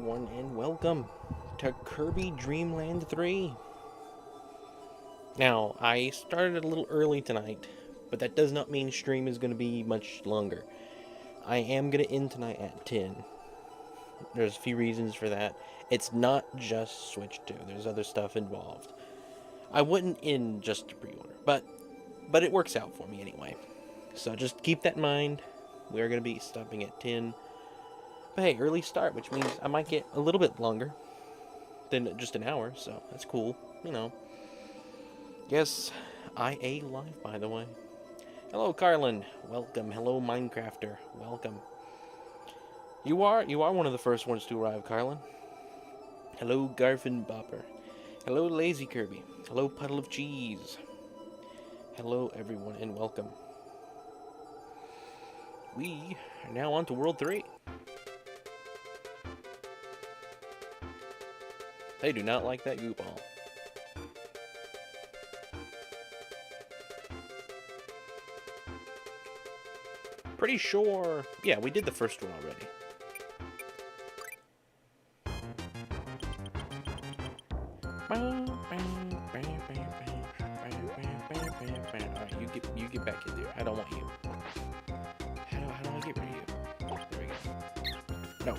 everyone, and welcome to Kirby Dream 3. Now, I started a little early tonight, but that does not mean stream is going to be much longer. I am going to end tonight at 10. There's a few reasons for that. It's not just Switch 2. There's other stuff involved. I wouldn't end just to pre-order, but it works out for me anyway. So just keep that in mind. We're going to be stopping at 10. But hey, early start, which means I might get a little bit longer than just an hour, so that's cool, you know. Yes, IA live, by the way. Hello, Carlin. Welcome. Hello, Minecrafter. Welcome. You are one of the first ones to arrive, Carlin. Hello, Garfin Bopper. Hello, Lazy Kirby. Hello, Puddle of Cheese. Hello, everyone, and welcome. We are now on to World 3. They do not like that goo ball. Pretty sure... Yeah, we did the first one already. Alright, you get back in there. I don't want you. How do I get rid of you? There we go. No.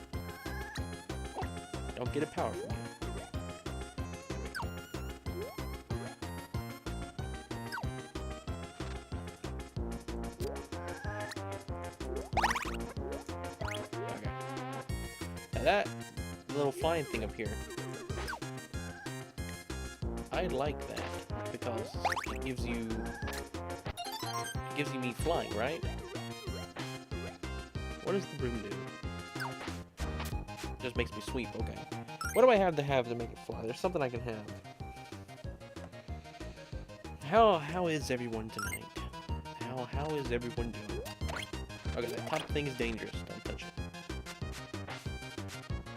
Don't get a power from you. That little flying thing up here, I like that because it gives you me flying, right? What does the broom do? Just makes me sweep. Okay. What do I have to make it fly? There's something I can have. How is everyone tonight? How is everyone doing? Okay, that top thing is dangerous. Don't touch it.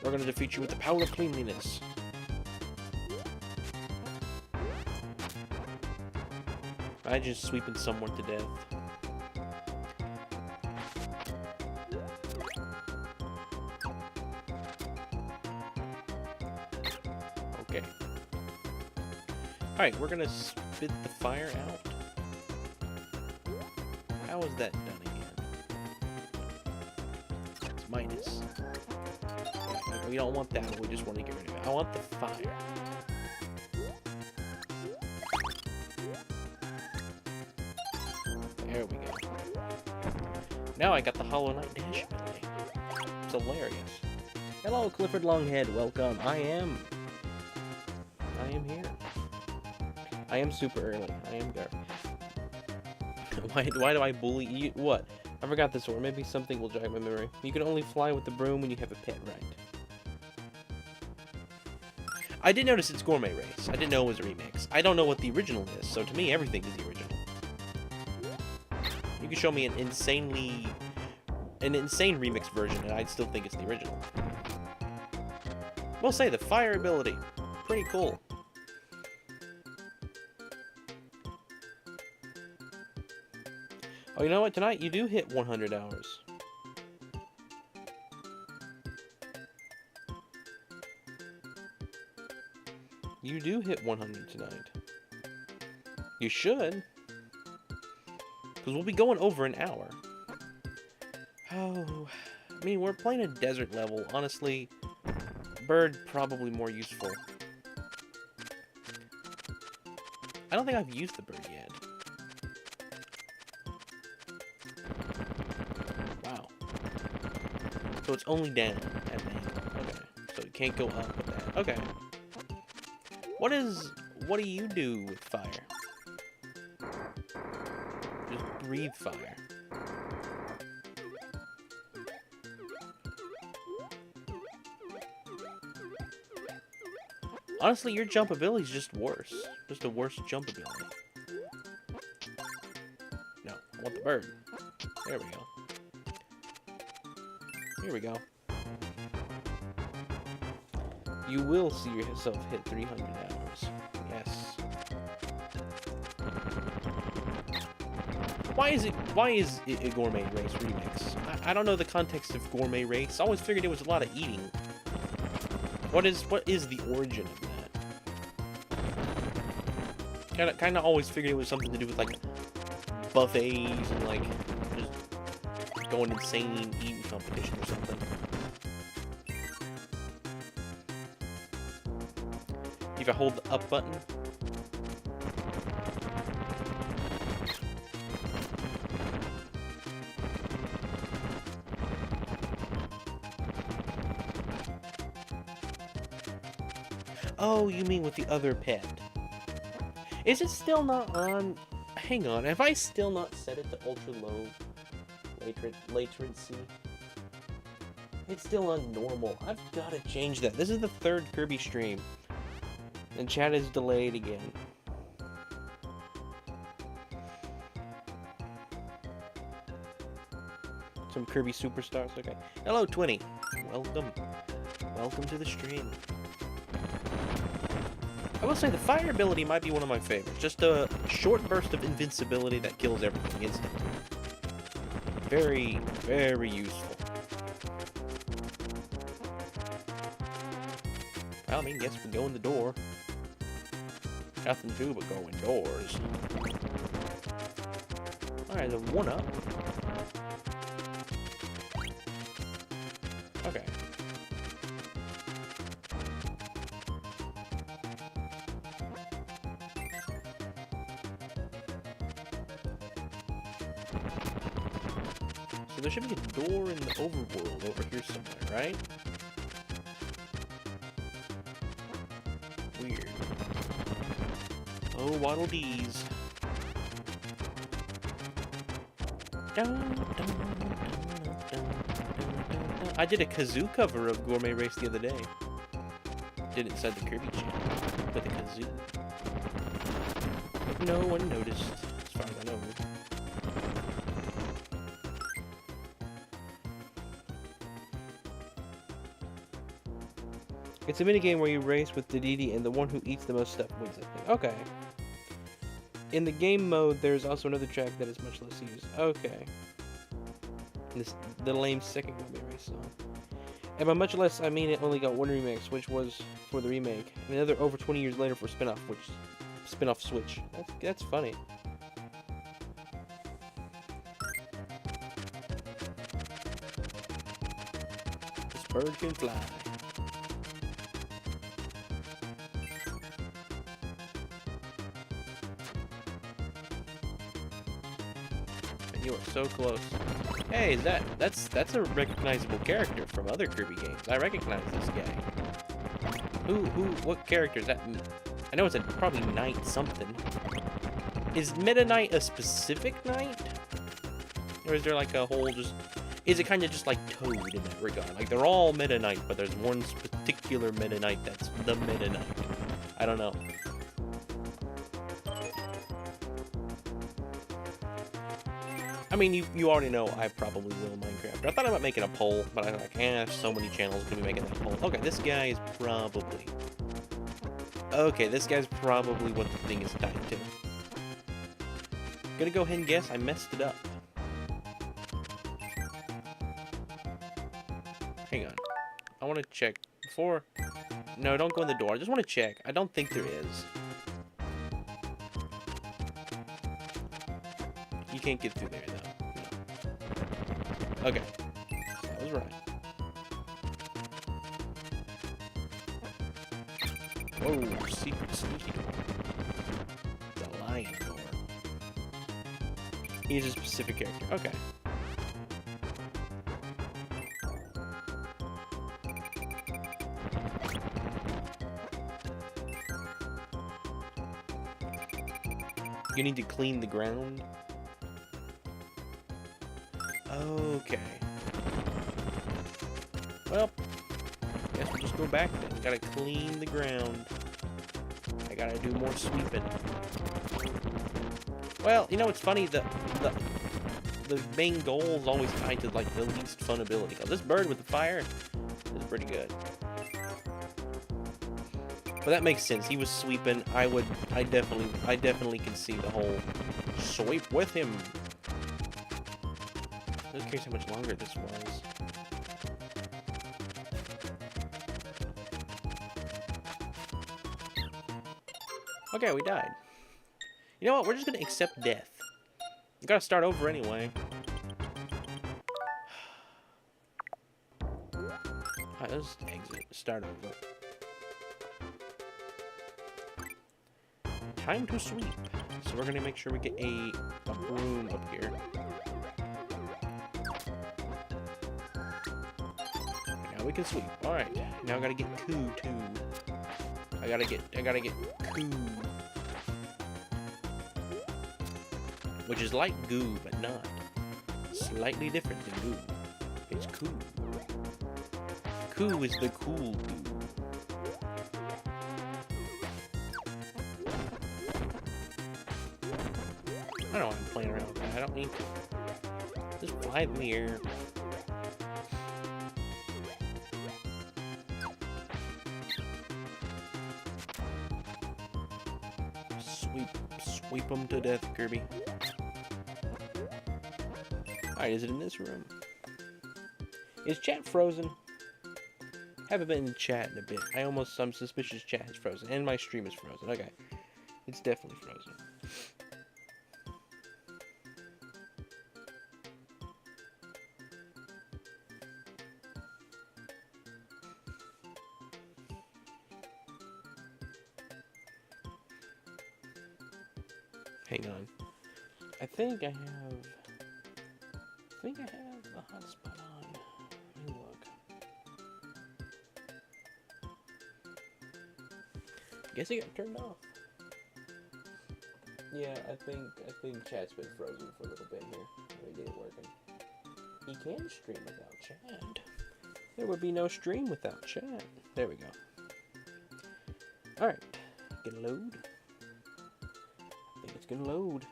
We're gonna defeat you with the power of cleanliness. I just sweeping someone to death. Okay. Alright, we're gonna spit the fire out. How is that done again? It's minus. We don't want that, we just want to get rid of it. I want the fire. There we go. Now I got the Hollow Knight dash ability. It's hilarious. Hello, Clifford Longhead. Welcome. I am here. I am super early. I am there. Why do I bully you? What? I forgot this one. Maybe something will jog my memory. You can only fly with the broom when you have a pet, right? I did notice it's Gourmet Race. I didn't know it was a remix. I don't know what the original is, so to me, everything is the original. You can show me an insane remix version, and I'd still think it's the original. We'll say the fire ability. Pretty cool. Oh, you know what? Tonight, you do hit 100 hours. You do hit 100 tonight. You should. Because we'll be going over an hour. Oh, I mean, we're playing a desert level. Honestly, bird probably more useful. I don't think I've used the bird yet. Wow. So it's only down at main. Okay. So it can't go up with that. Okay. What do you do with fire? Just breathe fire. Honestly, your jump ability is just worse. Just a worse jump ability. No, I want the bird. There we go. Here we go. You will see yourself hit 300 hours. Yes. Why is it a Gourmet Race remix? I don't know the context of Gourmet Race. I always figured it was a lot of eating. What is the origin of that? Kind of always figured it was something to do with like buffets and like just going insane eating competition or something. If I hold the up button. Oh, you mean with the other pet? Is it still not on? Hang on, have I still not set it to ultra low latency? It's still on normal. I've got to change that. This is the third Kirby stream, and chat is delayed again. Some Kirby superstars. Okay. Hello, 20. Welcome. Welcome to the stream. I will say the fire ability might be one of my favorites. Just a short burst of invincibility that kills everything instantly. Very, very useful. Well, I mean, guess we go in the door. Nothing to but go indoors. Alright, the one up. Okay. There should be a door in the overworld over here somewhere, right? Weird. Oh, Waddle Dees. I did a kazoo cover of Gourmet Race the other day. Did it inside the Kirby channel with a kazoo. But no one noticed, as far as I know. It's a minigame where you race with Dedede, and the one who eats the most stuff wins it. Okay. In the game mode, there's also another track that is much less used. Okay. The lame second Gourmet Race song. And by much less, I mean it only got one remix, which was for the remake. And another over 20 years later for spin-off Switch. That's funny. This bird can fly. You are so close. Hey, that's a recognizable character from other Kirby games. I recognize this guy. What character is that? I know it's probably Knight something. Is Meta Knight a specific Knight? Or is there like a whole is it kind of just like Toad in that regard? Like they're all Meta Knight, but there's one particular Meta Knight that's the Meta Knight. I don't know. I mean, you already know I probably will Minecraft. I thought about making a poll, but I'm like, so many channels could be making that poll. Okay, this guy is probably... Okay, this guy's probably what the thing is tied to. Gonna go ahead and guess I messed it up. Hang on. I want to check before... No, don't go in the door. I just want to check. I don't think there is. You can't get through there, though. No. Okay. That was right. Whoa, secret sneaky door. The lion door. He's a specific character. Okay. You need to clean the ground. Okay. Well, guess we'll just go back then. Gotta clean the ground. I gotta do more sweeping. Well, you know, it's funny, the main goal is always tied to, like, the least fun ability. This bird with the fire is pretty good. But that makes sense. He was sweeping. I definitely can see the whole sweep with him. I'm curious how much longer this was. Okay, we died. You know what? We're just gonna accept death. We gotta start over anyway. Alright, let's exit. Start over. Time to sweep. So we're gonna make sure we get a broom up here. Now we can sweep. Alright. Now I gotta get Coo too. I gotta get Coo. Which is like goo, but not. Slightly different than goo. It's Coo. Coo is the cool goo. I don't want to play around with that. I don't need to. Just fly in the air. Sweep them to death, Kirby. Alright, is it in this room? Is chat frozen? Haven't been in chat in a bit. I'm suspicious chat is frozen. And my stream is frozen. Okay. It's definitely frozen. Hang on. I think I have the hotspot on. Let me look. Guess it got turned off. Yeah, I think chat's been frozen for a little bit here. Let me get it working. You can stream without chat. There would be no stream without chat. There we go. Alright. Get a load. I think it's gonna load.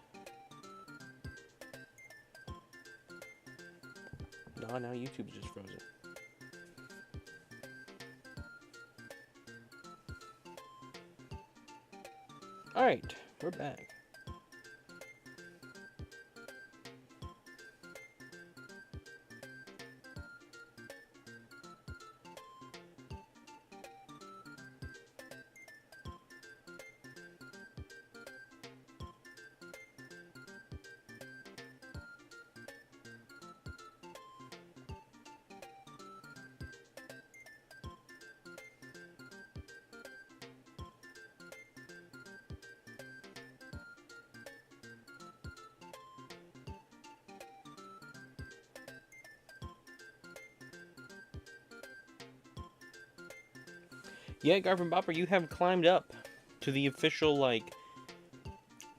No, now YouTube's just frozen. Alright, we're back. Yeah, Garvin Bopper, you have climbed up to the official, like,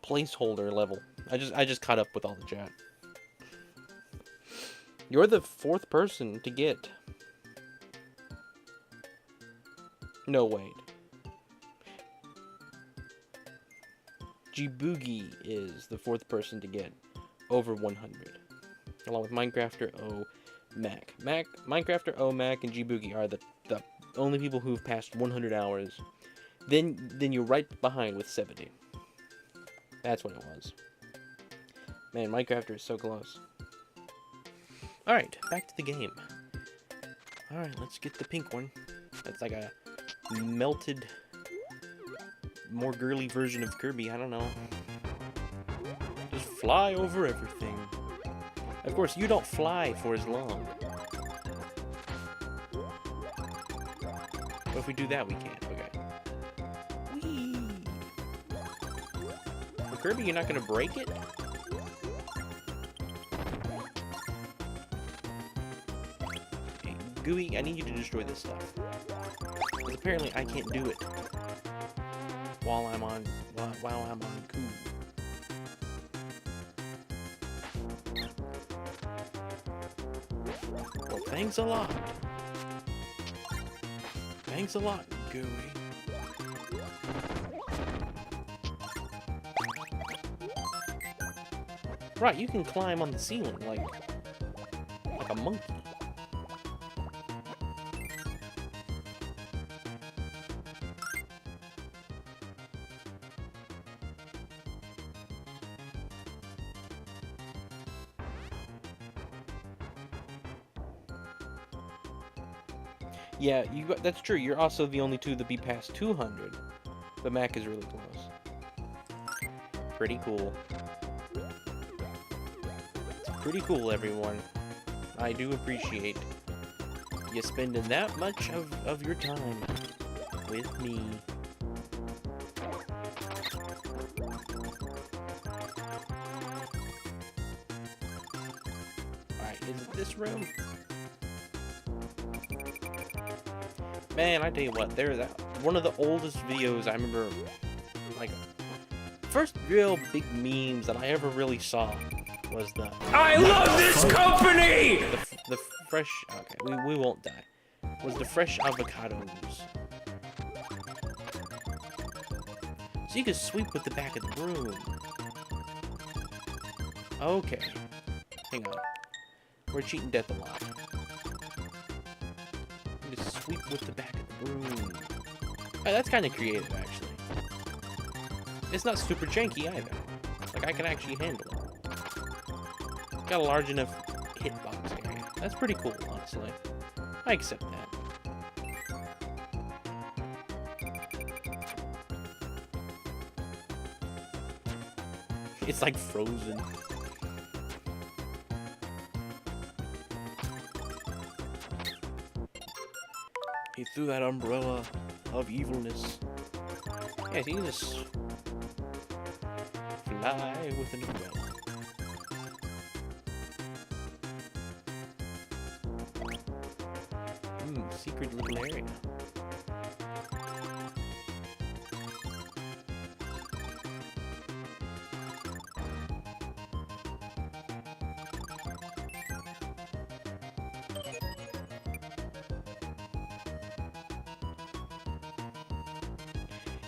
placeholder level. I just caught up with all the chat. You're the 4th person to get. No, wait. Gboogie is the 4th person to get over 100. Along with Minecrafter O Mac. Minecrafter O Mac and Gboogie are the only people who've passed 100 hours. Then you're right behind with 70. That's what it was. Man, Minecrafter is so close. Alright, back to the game. Alright, let's get the pink one. That's like a melted, more girly version of Kirby, I don't know. Just fly over everything. Of course, you don't fly for as long. But if we do that, we can. Okay. Whee! Well, Kirby, you're not gonna break it? Hey, Gooey, I need you to destroy this stuff. Because apparently I can't do it while I'm on Coo. Well, thanks a lot. Thanks a lot, Gooey. Right, you can climb on the ceiling like a monkey. Yeah, that's true. You're also the only two to be past 200, but Mac is really close. pretty cool. It's pretty cool, everyone. I do appreciate you spending that much of your time with me. Alright, is it this room? Man, I tell you what, there's one of the oldest videos I remember, like, first real big memes that I ever really saw was the I love this company! The fresh, okay, we won't die. Was the fresh avocados. So you can sweep with the back of the broom. Okay. Hang on. We're cheating death a lot. Just sweep with the back of the broom. Oh, that's kind of creative, actually. It's not super janky either. Like, I can actually handle it. Got a large enough hitbox area. That's pretty cool, honestly. I accept that. It's like Frozen. He threw that umbrella of evilness. Yeah, so you can just fly with an umbrella. Secret little area.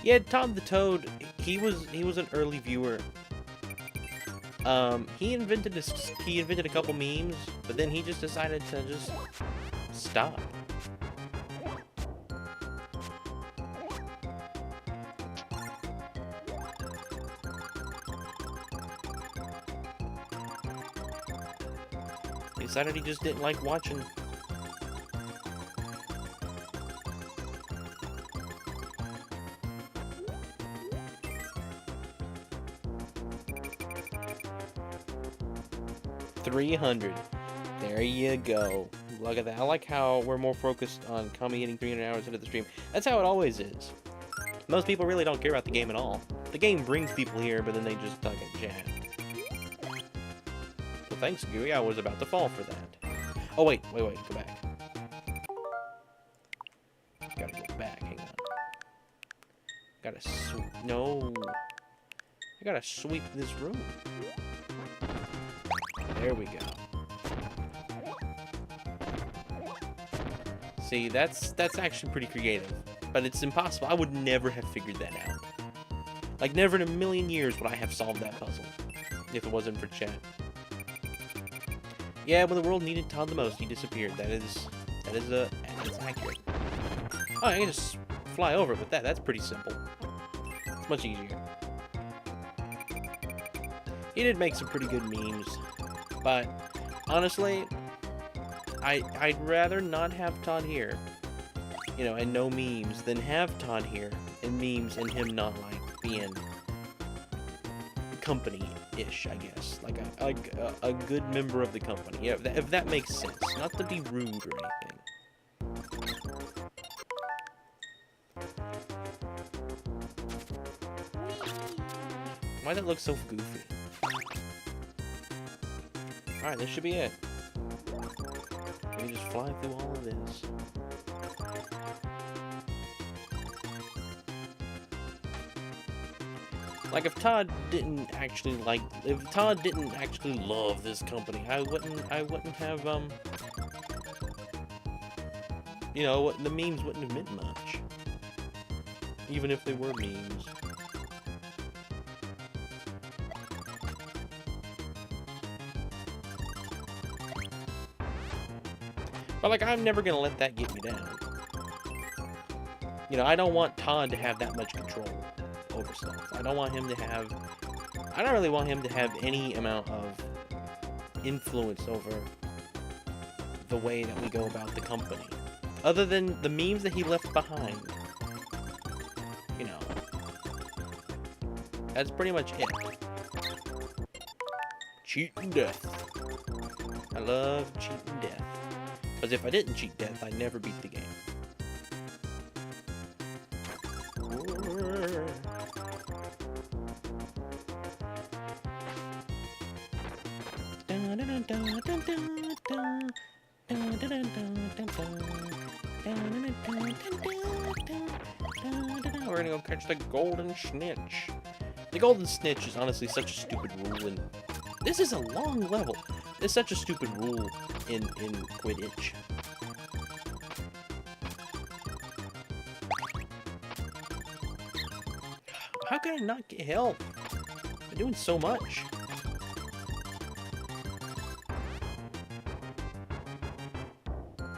Yeah, Todd the Toad, he was an early viewer. He invented a couple memes, but then he just decided to just stop. He decided he just didn't like watching. $300. There you go. Look at that. I like how we're more focused on Kami hitting 300 hours into the stream. That's how it always is. Most people really don't care about the game at all. The game brings people here, but then they just talk and chat. Well, thanks, Gooey. I was about to fall for that. Oh, wait. Go back. Gotta go back. Hang on. Gotta sweep. No. I gotta sweep this room. There we go. See, that's actually pretty creative. But it's impossible. I would never have figured that out. Like, never in a million years would I have solved that puzzle. If it wasn't for chat. Yeah, when the world needed Todd the most, he disappeared. That's accurate. Oh, I can just fly over it with that. That's pretty simple. It's much easier. He did make some pretty good memes. But, honestly, I'd rather not have Todd here, you know, and no memes, than have Todd here, and memes, and him not, like, being company-ish, I guess. Like, a good member of the company. Yeah, if that makes sense. Not to be rude or anything. Why does it look so goofy? Alright, this should be it. We just fly through all of this. Like, if Todd didn't actually love this company, I wouldn't have, you know, the memes wouldn't have meant much. Even if they were memes. But, like, I'm never gonna let that get me down. You know, I don't want Todd to have that much control over stuff. I don't really want him to have any amount of influence over the way that we go about the company. Other than the memes that he left behind. You know. That's pretty much it. Cheating death. I love cheating death. Because if I didn't cheat death, I'd never beat the game. We're gonna go catch the golden snitch. The golden snitch is honestly such a stupid rule, and this is a long level. It's such a stupid rule in Quidditch. How can I not get help? I'm doing so much.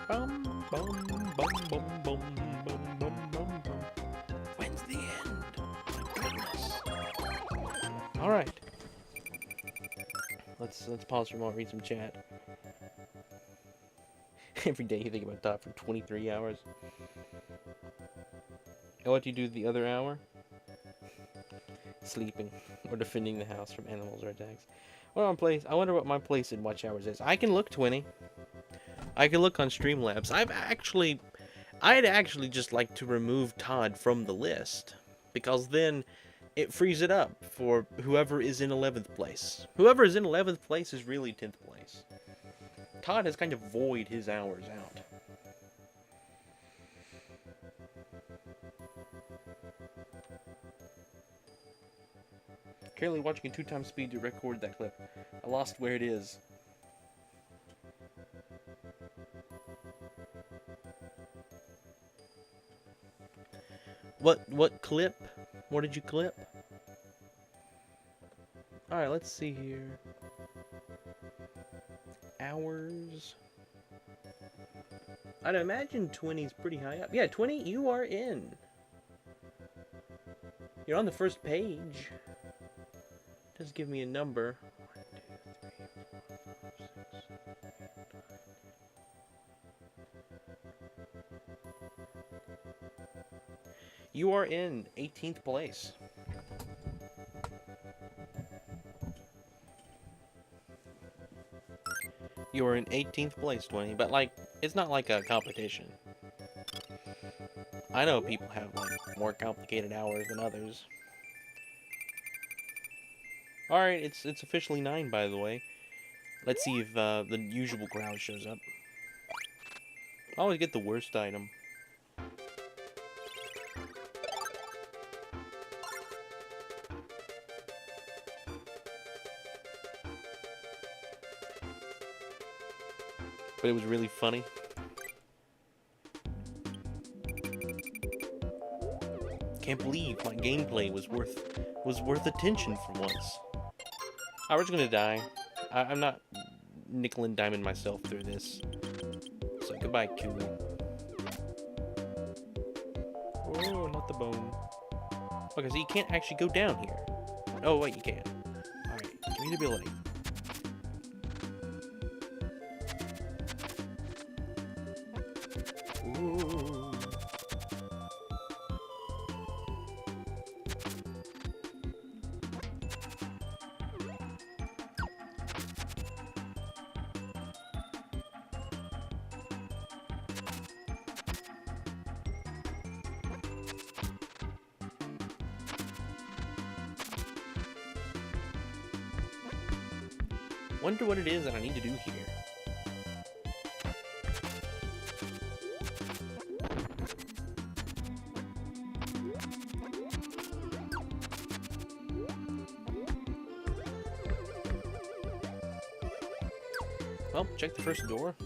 Bum, bum, bum, bum, bum, bum, bum, bum, bum. When's the end? My goodness. All right. Let's pause for a moment, read some chat. Every day you think about Todd for 23 hours. And what do you do the other hour? Sleeping or defending the house from animals or attacks. I wonder what my place in watch hours is. I can look 20. I can look on Streamlabs. I'd actually just like to remove Todd from the list, because then it frees it up for whoever is in 11th place. Whoever is in 11th place is really 10th place. Todd has kind of void his hours out. Currently watching at 2x speed to record that clip. I lost where it is. What clip? What did you clip? Alright, let's see here. Hours. I'd imagine 20's pretty high up. Yeah, 20, you are in. You're on the first page. Just give me a number. 1, 2, 3, 4, 5, 6, 7, 8. You are in 18th place. You are in 18th place, 20, but like, it's not like a competition. I know people have like more complicated hours than others. Alright, it's officially 9, by the way. Let's see if the usual crowd shows up. I always get the worst item. But it was really funny. Can't believe my gameplay was worth attention for once. I was gonna die. I'm not nickel and diming myself through this. So goodbye, Q. Oh, not the bone. Okay, so you can't actually go down here. Oh wait, you can. Alright, give me the ability. Ooh. Wonder what it is that I need to do here. Well, check the first door.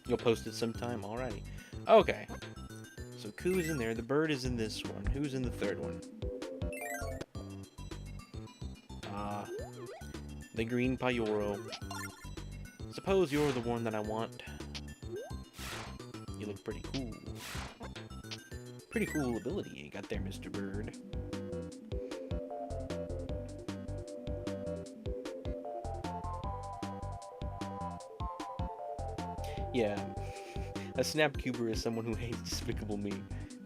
You'll post it sometime? Alrighty. Okay. So Koo is in there. The bird is in this one. Who's in the third one? The green Pyoro. Suppose you're the one that I want. You look pretty cool. Pretty cool ability you got there, Mr. Bird. Yeah, a Snapcuber is someone who hates Despicable Me.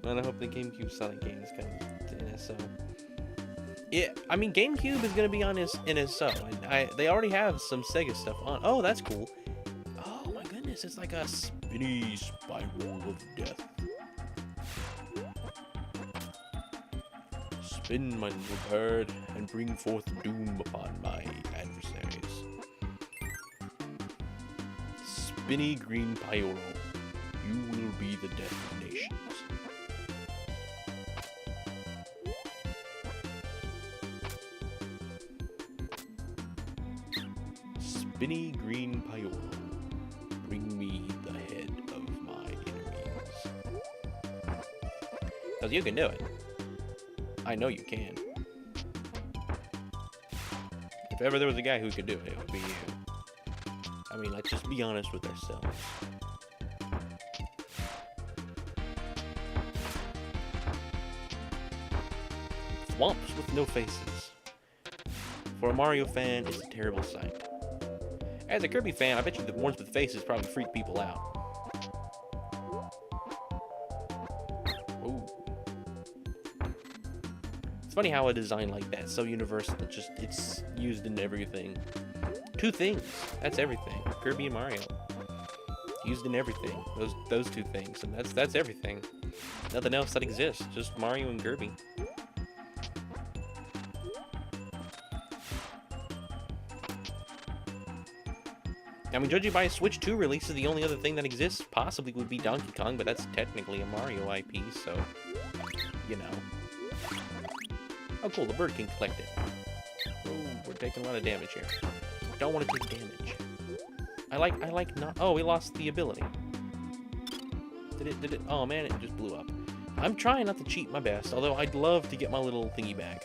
And I hope the GameCube Sonic games come to NSO. Yeah, I mean, GameCube is gonna be on his NSO, and they already have some Sega stuff on. Oh, that's cool. Oh my goodness, it's like a spinny spiral of death. Spin, my little bird, and bring forth doom upon my adversaries. Spinny green Pyoro, you will be the death of nations. Spinny green Pyoro, bring me the head of my enemies. Because you can do it. I know you can. If ever there was a guy who could do it, it would be you. I mean, let's just be honest with ourselves. Thwomps with no faces. For a Mario fan, it's a terrible sight. As a Kirby fan, I bet you the ones with faces probably freak people out. Ooh. It's funny how a design like that, so universal, it's used in everything. Two things, that's everything. Kirby and Mario. Used in everything. Those two things, and that's everything. Nothing else that exists, just Mario and Kirby. I mean, judging by Switch 2 releases, the only other thing that exists possibly would be Donkey Kong, but that's technically a Mario IP, so, you know. Oh, cool, the bird can collect it. Oh, we're taking a lot of damage here. Don't want to take damage. I like not... Oh, we lost the ability. Did it? Oh, man, it just blew up. I'm trying not to cheat my best, although I'd love to get my little thingy back.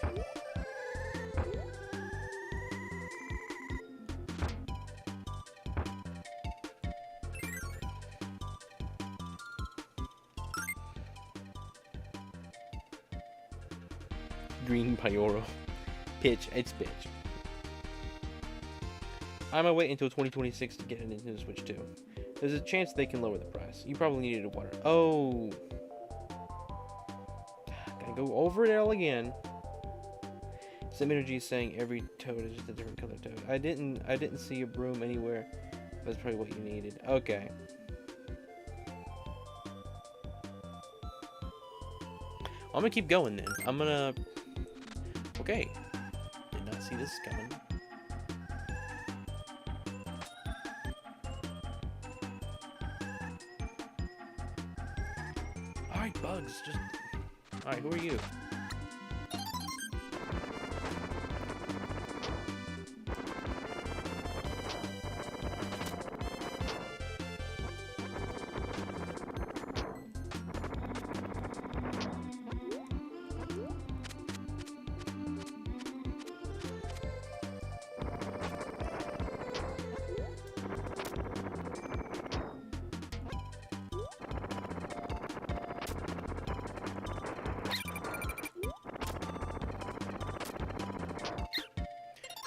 Green Pyoro. Pitch. It's pitch. I might wait until 2026 to get a Nintendo Switch 2. There's a chance they can lower the price. You probably needed a water. Oh. Gotta go over it all again. Some energy is saying every toad is just a different color toad. I didn't see a broom anywhere. That's probably what you needed. Okay. I'm gonna keep going then. I'm gonna... Okay. Did not see this coming. Alright, bugs. Just... Alright, who are you?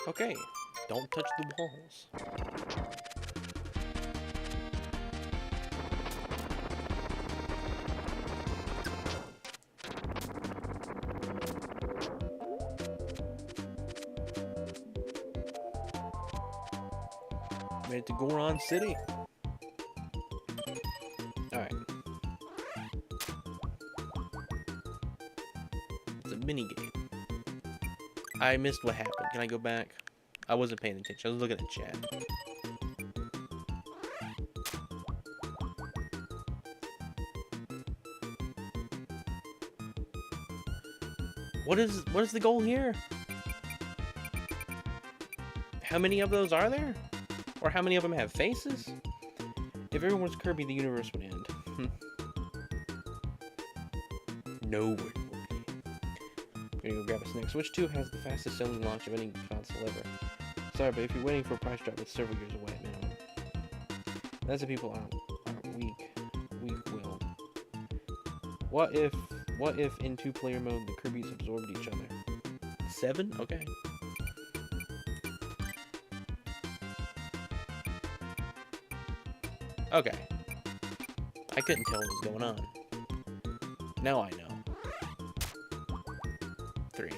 Okay, don't touch the walls. Made it to Goron City. Alright. It's a mini game. I missed what happened. Can I go back? I wasn't paying attention. I was looking at chat. What is the goal here? How many of those are there? Or how many of them have faces? If everyone was Kirby, the universe would end. No one will be. Gonna go grab a snack. Switch 2 has the fastest selling launch of any console ever. Sorry, but if you're waiting for a price drop, it's several years away at minimum. That's if people aren't weak-willed. What if in two-player mode the Kirbys absorbed each other? 7? Okay. Okay. I couldn't tell what was going on. Now I know. 3.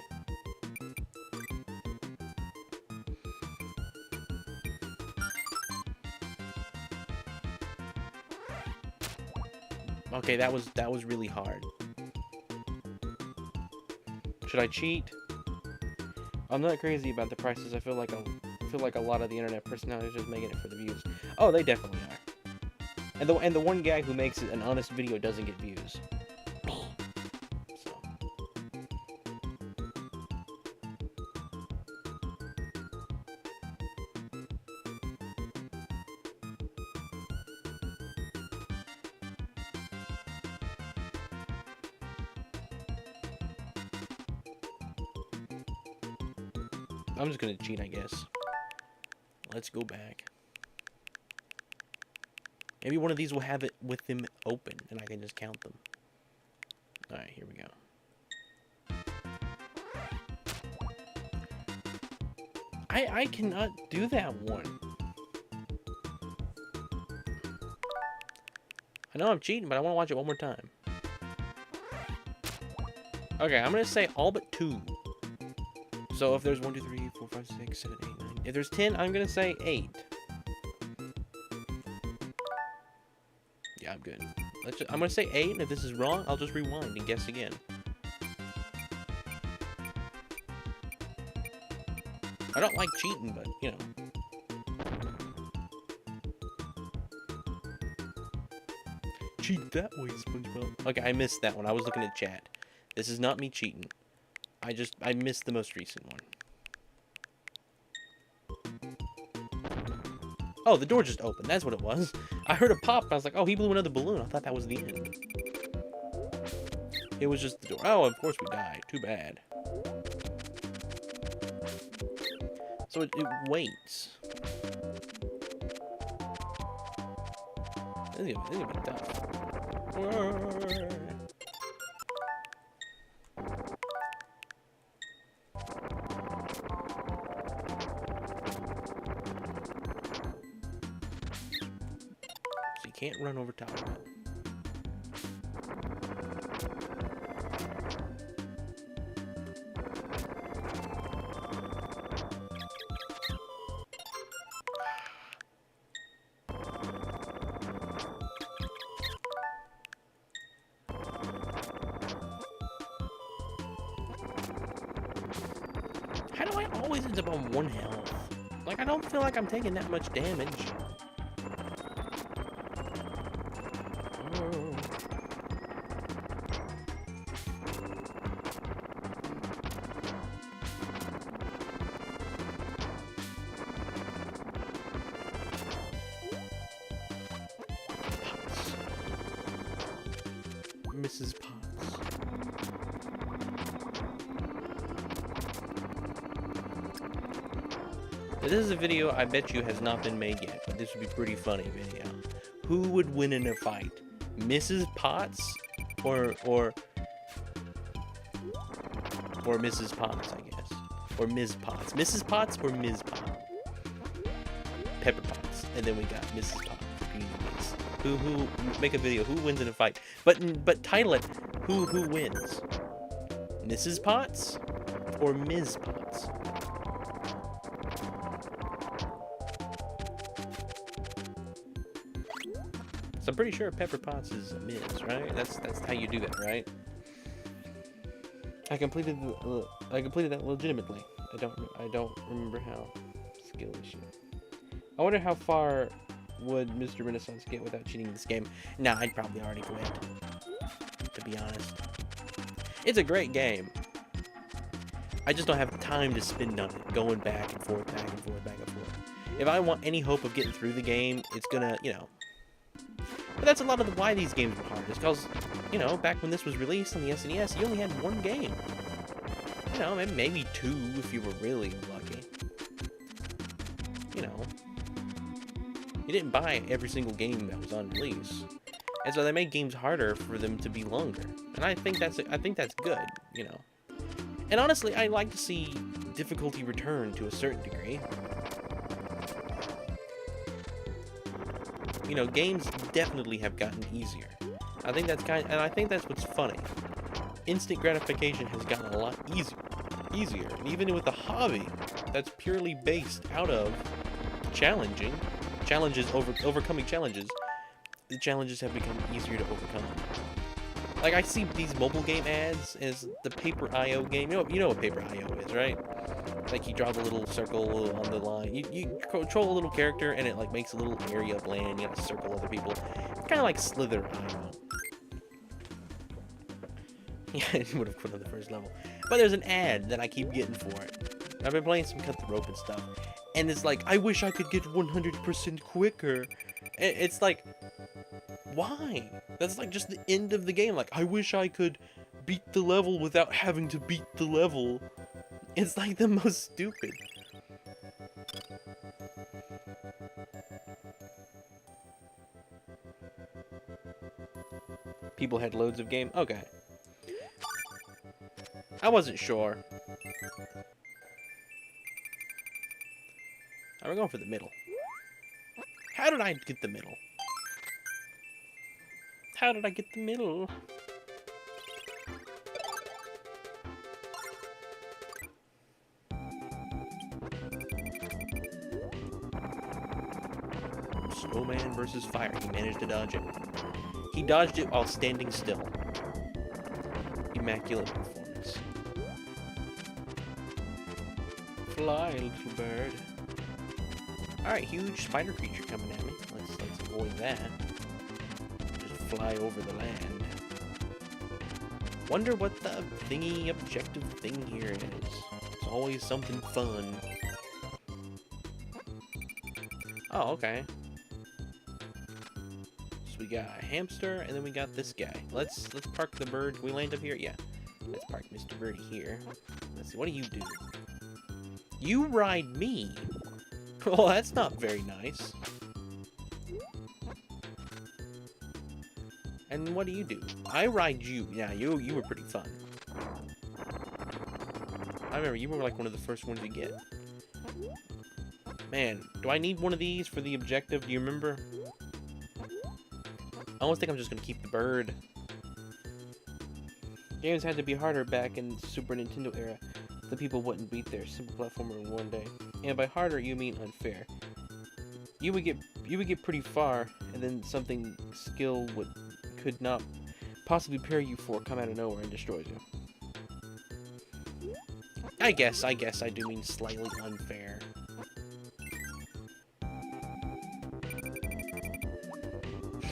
Okay, that was really hard. Should I cheat? I'm not crazy about the prices. I feel like a lot of the internet personalities are just making it for the views. Oh, they definitely are. And the one guy who makes an honest video doesn't get views. So. I'm just gonna cheat, I guess. Let's go back. Maybe one of these will have it with them open, and I can just count them. Alright, here we go. I cannot do that one. I know I'm cheating, but I want to watch it one more time. Okay, I'm gonna say all but 2. So if there's 1, 2, 3, 4, 5, 6, 7, 8, 9. If there's 10, I'm gonna say 8. Yeah, I'm good. I'm gonna say 8, and if this is wrong, I'll just rewind and guess again. I don't like cheating, but, you know. Cheat that way, SpongeBob. Okay, I missed that one. I was looking at chat. This is not me cheating. I missed the most recent one. Oh, the door just opened. That's what it was. I heard a pop, and I was like, oh, he blew another balloon. I thought that was the end. It was just the door. Oh, of course we died. Too bad. So it waits. This is gonna be tough. Can't run over top of it. How do I always end up on 1 health? Like, I don't feel like I'm taking that much damage. Mrs. Potts. This is a video I bet you has not been made yet, but this would be a pretty funny video. Who would win in a fight? Mrs. Potts or Mrs. Potts, I guess. Or Ms. Potts. Mrs. Potts or Ms. Potts? Pepper Potts. And then we got Mrs. Potts. Who make a video? Who wins in a fight? But title it. Who wins? Mrs. Potts or Ms. Potts? So I'm pretty sure Pepper Potts is a Ms, right? That's how you do that, right? I completed that legitimately. I don't remember how. Skill issue. I wonder how far would Mr. Renaissance get without cheating this game? Nah, I'd probably already quit, to be honest. It's a great game. I just don't have time to spend on it, going back and forth, back and forth, back and forth. If I want any hope of getting through the game, it's gonna, you know. But that's a lot of why these games were hard. It's because, you know, back when this was released on the SNES, you only had 1 game. You know, maybe 2 if you were really lucky. You know. You didn't buy every single game that was on release, and so they made games harder for them to be longer. And I think that's good, you know. And honestly, I like to see difficulty return to a certain degree. You know, games definitely have gotten easier. I think that's what's funny. Instant gratification has gotten a lot easier, and even with a hobby that's purely based out of overcoming challenges, the challenges have become easier to overcome. Like, I see these mobile game ads as the Paper IO game. You know what Paper IO is, right? Like, you draw the little circle on the line. You control a little character, and it, like, makes a little area of land. You gotta circle other people. It's kind of like Slither IO. Yeah, it would have quit on the first level. But there's an ad that I keep getting for it. I've been playing some Cut the Rope and stuff. And it's like, I wish I could get 100% quicker. It's like, why? That's like just the end of the game. Like, I wish I could beat the level without having to beat the level. It's like the most stupid. People had loads of game. Okay. I wasn't sure. We're going for the middle. How did I get the middle? How did I get the middle? Snowman versus fire. He managed to dodge it. He dodged it while standing still. Immaculate performance. Fly, little bird. Alright, huge spider creature coming at me. Let's avoid that. Just fly over the land. Wonder what the thingy objective thing here is. It's always something fun. Oh, okay. So we got a hamster, and then we got this guy. Let's park the bird. Can we land up here? Yeah. Let's park Mr. Birdie here. Let's see. What do you do? You ride me. Well, that's not very nice. And what do you do? I ride you. Yeah, you were pretty fun. I remember you were like one of the first ones to get. Man, do I need one of these for the objective? Do you remember? I almost think I'm just gonna keep the bird. Games had to be harder back in the Super Nintendo era. The people wouldn't beat their simple platformer in one day. And by harder, you mean unfair. You would get pretty far, and then something skill could not possibly prepare you for come out of nowhere and destroys you. I guess I do mean slightly unfair.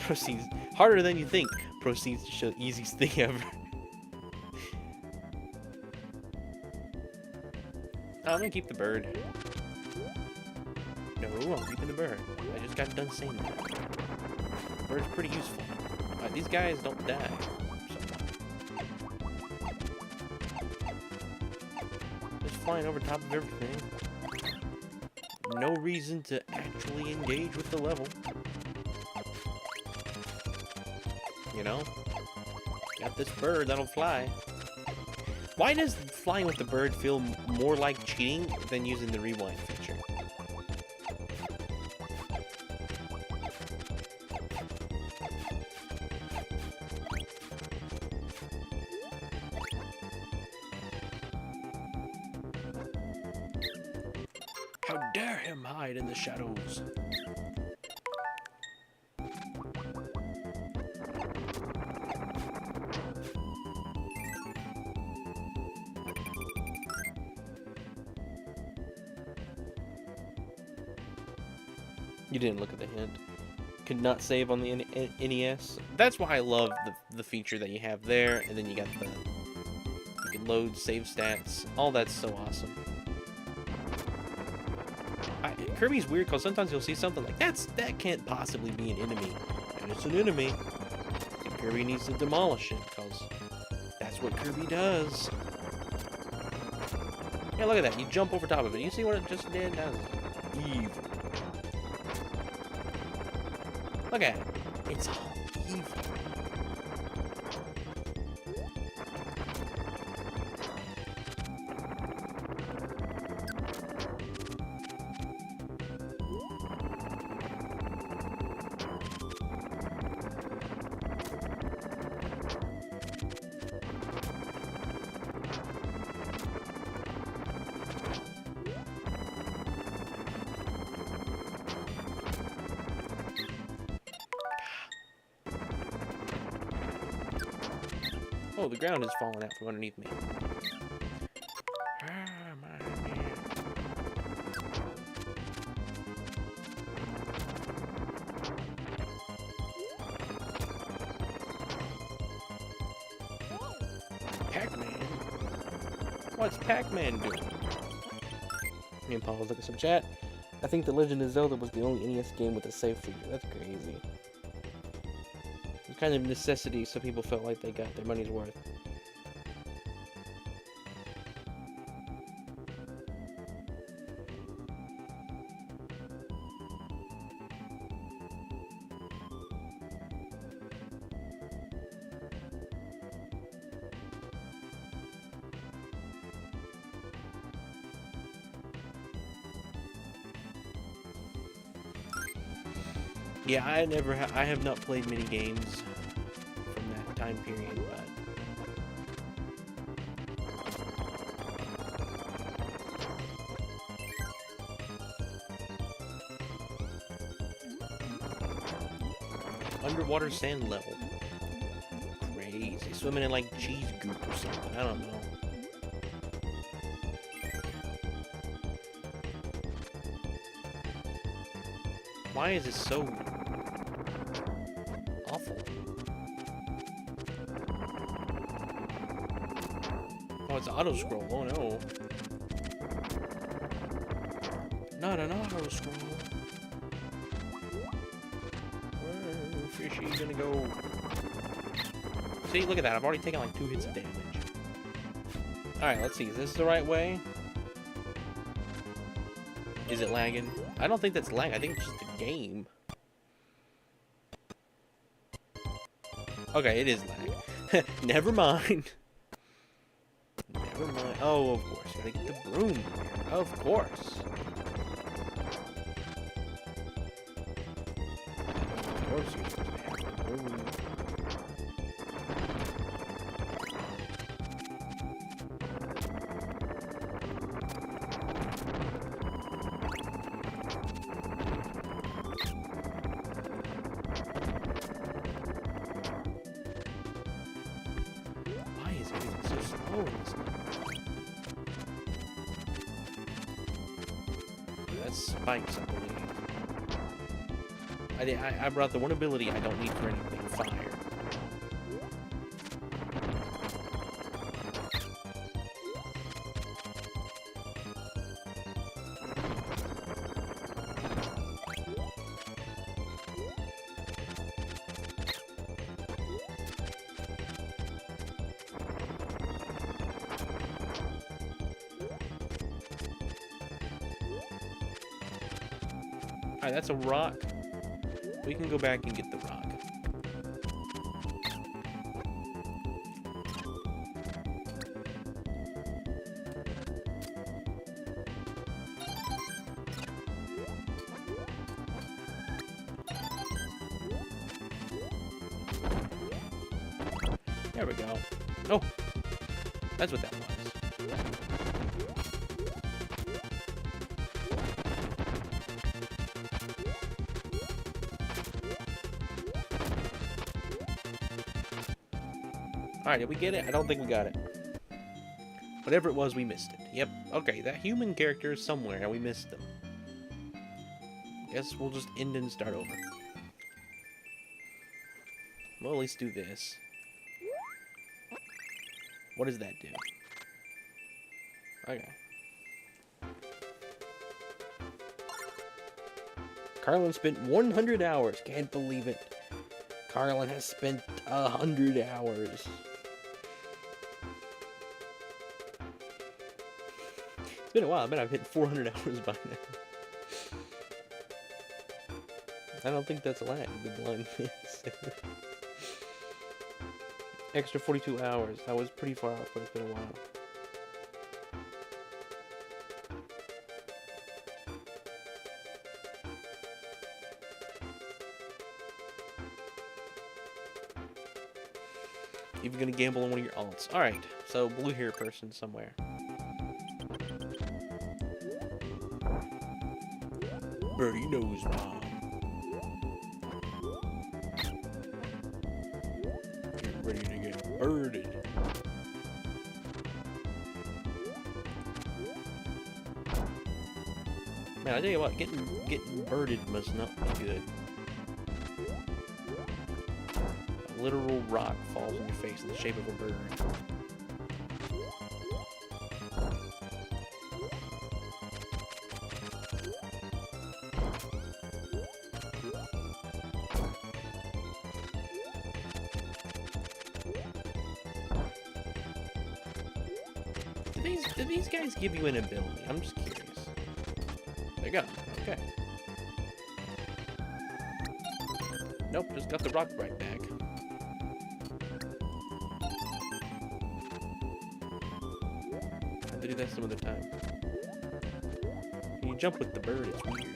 Proceeds harder than you think. Proceeds to show the easiest thing ever. I'm gonna keep the bird. No, I'm keeping the bird. I just got done saying that. The bird's pretty useful. These guys don't die. Just flying over top of everything. No reason to actually engage with the level. You know? Got this bird that'll fly. Why does flying with the bird feel more like cheating than using the rewind feature? How dare him hide in the shadows? You didn't look at the hint. Could not save on the NES. That's why I love the feature that you have there, and then you got the you can load save stats. All that's so awesome. Kirby's weird because sometimes you'll see something like that can't possibly be an enemy, and it's an enemy. And Kirby needs to demolish it because that's what Kirby does. Yeah, look at that. You jump over top of it. You see what it just did? That was evil. Look at it. It's all evil. Oh, the ground is falling out from underneath me. Pac-Man? What's Pac-Man doing? Me and Paul was looking at some chat. I think The Legend of Zelda was the only NES game with a save feature. That's crazy. It's kind of necessity, so people felt like they got their money's worth. Yeah, I have not played many games from that time period, but underwater sand level. Crazy. Swimming in like cheese goop or something. I don't know. Why is it so awful? Oh, it's auto scroll. Oh no. Not an auto scroll. Where fishy gonna go? See, look at that. I've already taken like 2 hits of damage. Alright, let's see. Is this the right way? Is it lagging? I don't think that's lag. I think it's just a game. Okay, it is lag. Never mind. Never mind. Oh, of course. Gotta get the broom here. Of course. Of course you're supposed to have the broom. Spikes, I believe. I brought the one ability I don't need for anything, fire. Alright, that's a rock. We can go back and get the rock. There we go. Oh! That's what that was. Alright, did we get it? I don't think we got it. Whatever it was, we missed it. Yep. Okay, that human character is somewhere, and we missed them. Guess we'll just end and start over. We'll at least do this. What does that do? Okay. Carlin spent 100 hours. Can't believe it. Carlin has spent 100 hours. It's been a while. I bet I've hit 400 hours by now. I don't think that's a lag. The blindness. Extra 42 hours. That was pretty far off, but it's been a while. Even gonna gamble on one of your alts. Alright, so blue hair person somewhere. Birdie knows mom. Get ready to get birded. Man, I tell you what, getting birded must not be good. A literal rock falls in your face in the shape of a bird. Do these guys give you an ability? I'm just curious. There you go. Okay. Nope, just got the rock right back. I have to do that some other time. When you jump with the bird, it's weird.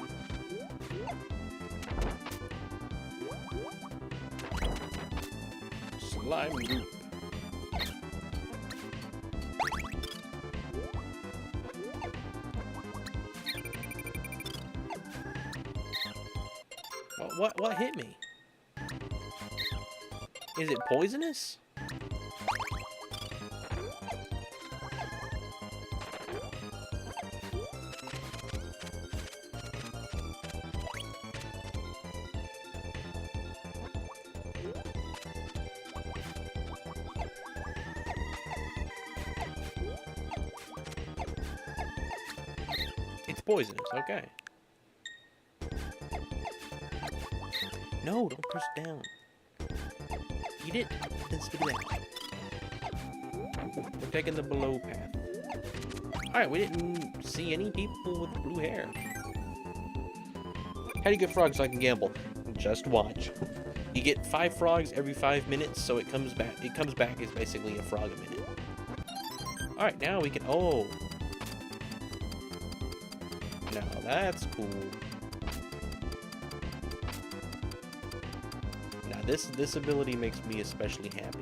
Slime loop. What hit me? Is it poisonous? It's poisonous, okay. No, don't press down. Eat it, then spit it out. We're taking the below path. Alright, we didn't see any people with blue hair. How do you get frogs so I can gamble? Just watch. You get 5 frogs every 5 minutes, so it comes back. It comes back as basically a frog a minute. Alright, now we can... Oh! Now that's cool. This ability makes me especially happy.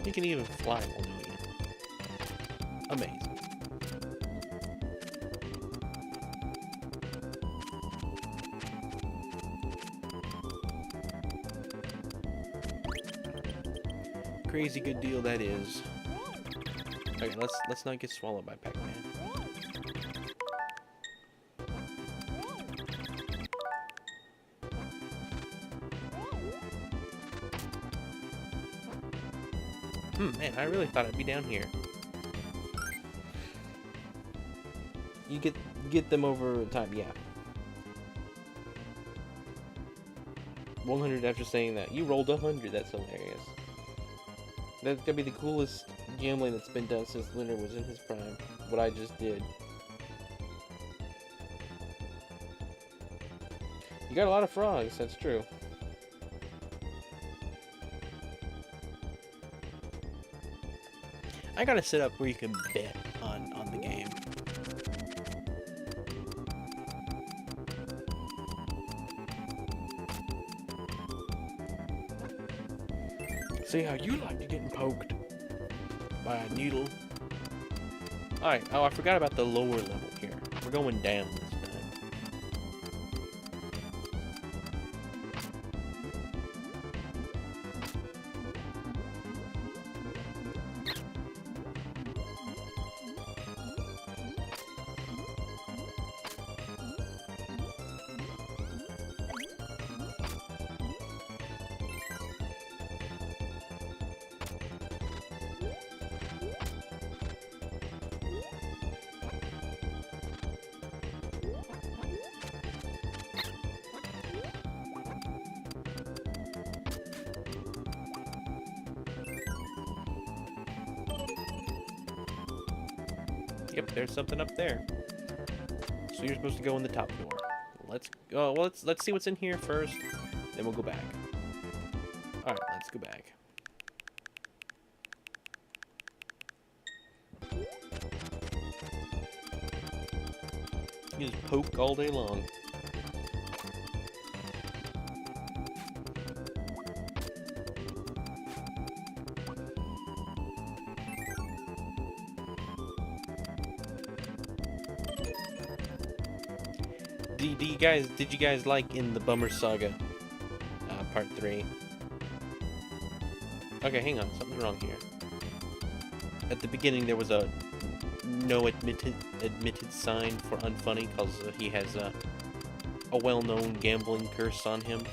You can even fly while doing it. Amazing. Crazy good deal that is. Okay, let's not get swallowed by Pac-Man. Man, I really thought I'd be down here. You get them over time, yeah. 100 after saying that. You rolled 100, that's hilarious. That's gonna be the coolest gambling that's been done since Leonard was in his prime. What I just did. You got a lot of frogs, that's true. I gotta set up where you can bet on the game. See how you like to getting poked by a needle. Alright, oh, I forgot about the lower level here. We're going down this time. Yep, there's something up there. So you're supposed to go in the top door. Let's go. Well, let's see what's in here first. Then we'll go back. All right, let's go back. You just poke all day long. Did you guys like in the Bummer Saga, part 3? Okay, hang on, something's wrong here. At the beginning, there was a no admitted sign for Unfunny, because he has a well-known gambling curse on him.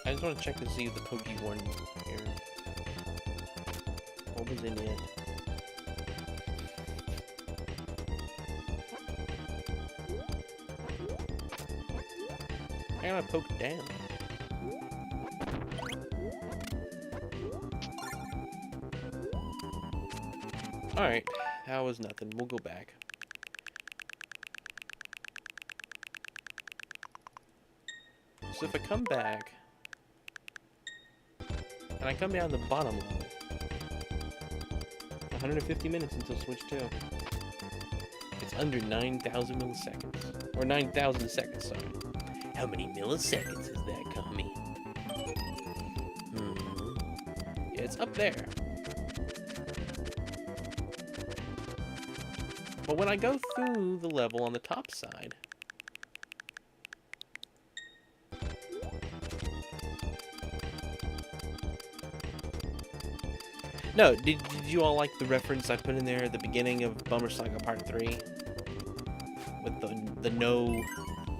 I just want to check to see if the Pokey one here. What was in it? I gotta poke down. Alright, that was nothing. We'll go back. So if I come back, and I come down the bottom level, 150 minutes until Switch 2. It's under 9,000 milliseconds. Or 9,000 seconds, sorry. How many milliseconds is that, Kami? Yeah, it's up there. But when I go through the level on the top side, no, did you all like the reference I put in there at the beginning of Bummer Saga Part 3? With the no,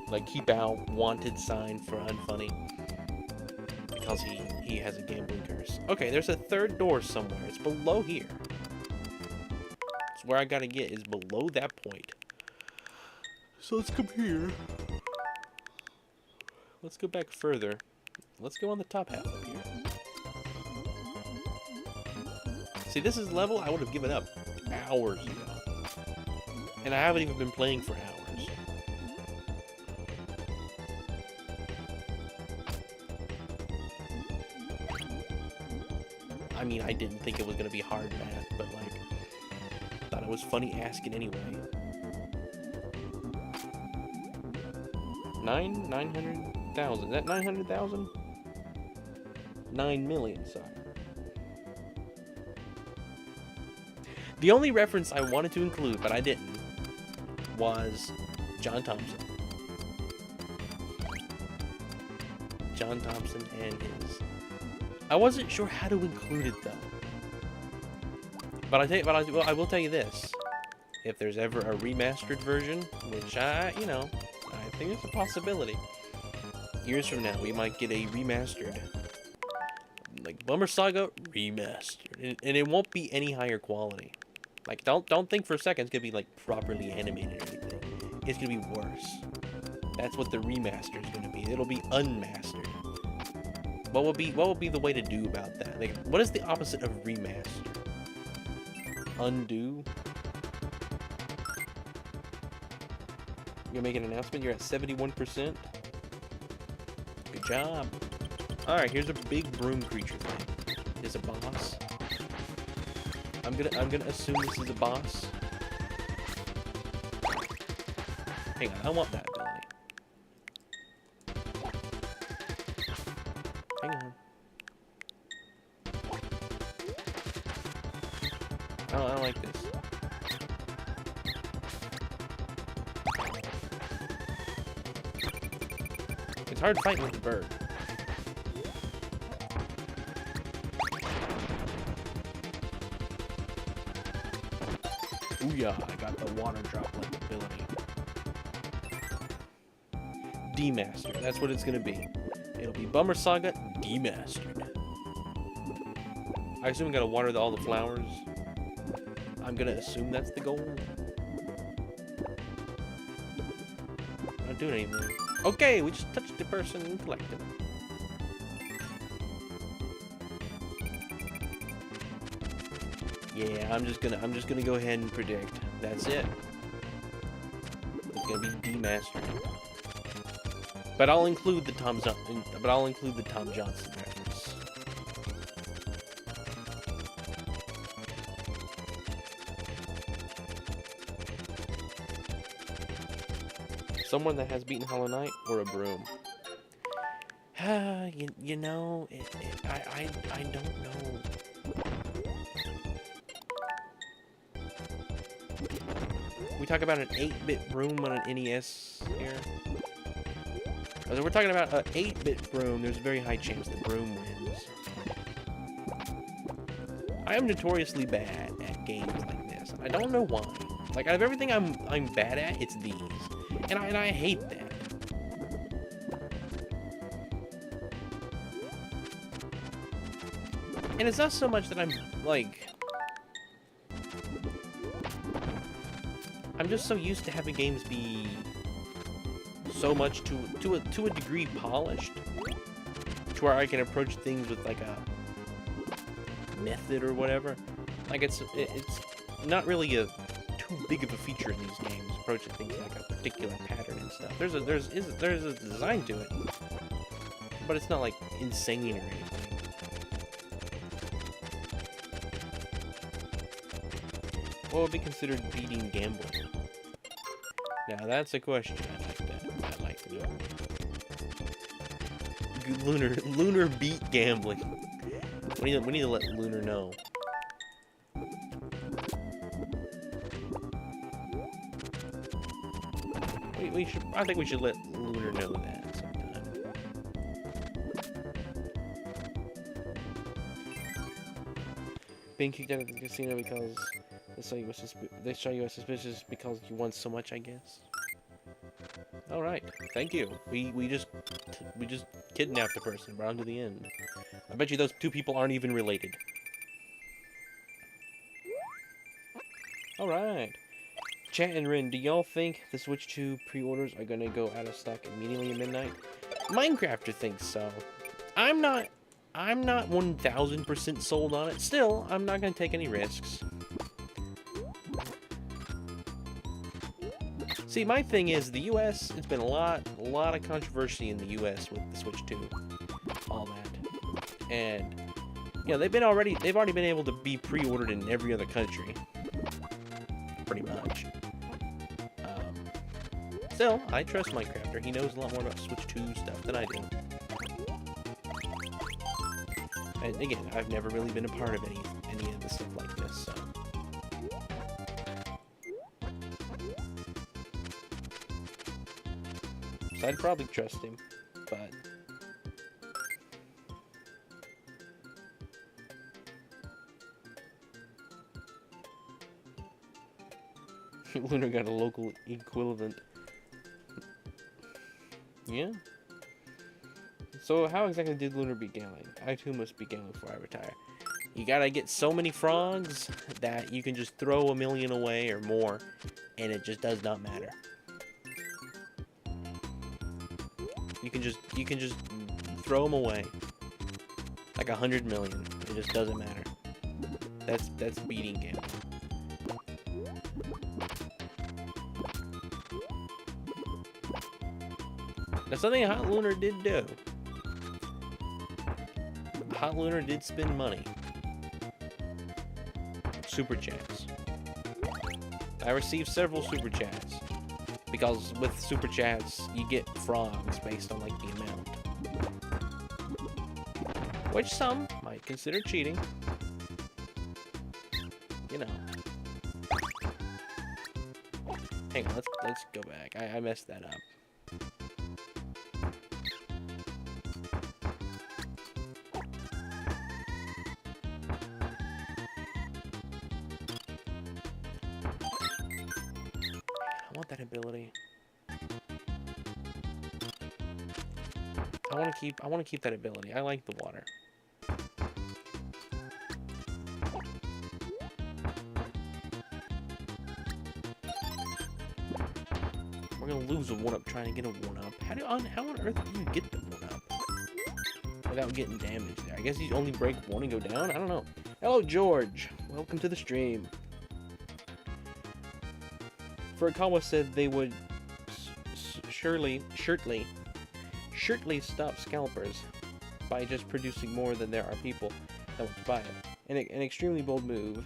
like, keep out wanted sign for Unfunny. Because he has a gambling curse. Okay, there's a third door somewhere. It's below here. It's where I gotta get, is below that point. So let's come here. Let's go back further. Let's go on the top half up here. See, this is level I would have given up hours ago. And I haven't even been playing for hours. I mean, I didn't think it was going to be hard math, but, like, thought it was funny asking anyway. 900,000. Is that 900,000? 9 million, sorry. The only reference I wanted to include, but I didn't, was John Thompson. John Thompson and his... I wasn't sure how to include it, though. But I will tell you this. If there's ever a remastered version, which I think it's a possibility. Years from now, we might get a remastered. Like, Bummer Saga remastered. And it won't be any higher quality. Like, don't think for a second it's gonna be, like, properly animated or anything. It's gonna be worse. That's what the remaster is gonna be. It'll be unmastered. What would be the way to do about that? Like, what is the opposite of remaster? Undo? You're gonna make an announcement? You're at 71%? Good job. Alright, here's a big broom creature thing. Is a boss. I'm gonna assume this is a boss. Hang on, I want that ability. Hang on. I don't like this. It's hard fighting with the bird. Ooh-yah, I got the water droplet ability. Demastered, that's what it's gonna be. It'll be Bummer Saga Demastered. I assume we gotta water all the flowers. I'm gonna assume that's the goal. Not doing anything. Okay, we just touched the person and collected them. Yeah, I'm just gonna go ahead and predict. That's it. It's gonna be demastered. But I'll include the Tom Johnson reference. Someone that has beaten Hollow Knight or a broom. you know, I don't know. We talk about an 8-bit broom on an NES here. As we're talking about an 8-bit broom, there's a very high chance the broom wins. I am notoriously bad at games like this. I don't know why. Like, out of everything I'm bad at, it's these. And I hate that. And it's not so much that I'm, like... I'm just so used to having games be so much to a degree polished, to where I can approach things with like a method or whatever. Like it's not really a too big of a feature in these games, approaching things like a particular pattern and stuff. There's a design to it, but it's not like insane or anything. What would be considered beating gambling? Now that's a question I'd like to know. Lunar beat gambling. We need to let Lunar know. I think we should let Lunar know that sometime. Being kicked out of the casino because they saw you as suspicious because you won so much, I guess. All right, thank you. We just kidnapped the person, brought him to the end. I bet you those two people aren't even related. All right, Chat and Rin, do y'all think the Switch 2 pre-orders are gonna go out of stock immediately at midnight? Minecrafter thinks so. I'm not 1000% sold on it. Still, I'm not gonna take any risks. See, my thing is, the U.S., it's been a lot of controversy in the U.S. with the Switch 2, all that, and you know they've already been able to be pre-ordered in every other country, pretty much. Still, I trust Minecrafter. He knows a lot more about Switch 2 stuff than I do. And again, I've never really been a part of any of the stuff like this, so. So I'd probably trust him, but... Lunar got a local equivalent. Yeah? So how exactly did Lunar beat gambling? I too must be gambling before I retire. You gotta get so many frogs that you can just throw a million away or more, and it just does not matter. You can just throw them away. Like 100 million. It just doesn't matter. That's beating gambling. Now something Hot Lunar did do. Hot Lunar did spend money. Super chats. I received several super chats. Because with super chats, you get frogs based on like the amount. Which some might consider cheating. You know. Hang on, let's go back. I messed that up. I want that ability. I want to keep that ability. I like the water. We're gonna lose a 1-up trying to get a 1-up. How on earth do you get the 1-up without getting damaged there? I guess you only break one and go down? I don't know. Hello, George. Welcome to the stream. Furukawa said they would surely stop scalpers by just producing more than there are people that want to buy it. An extremely bold move.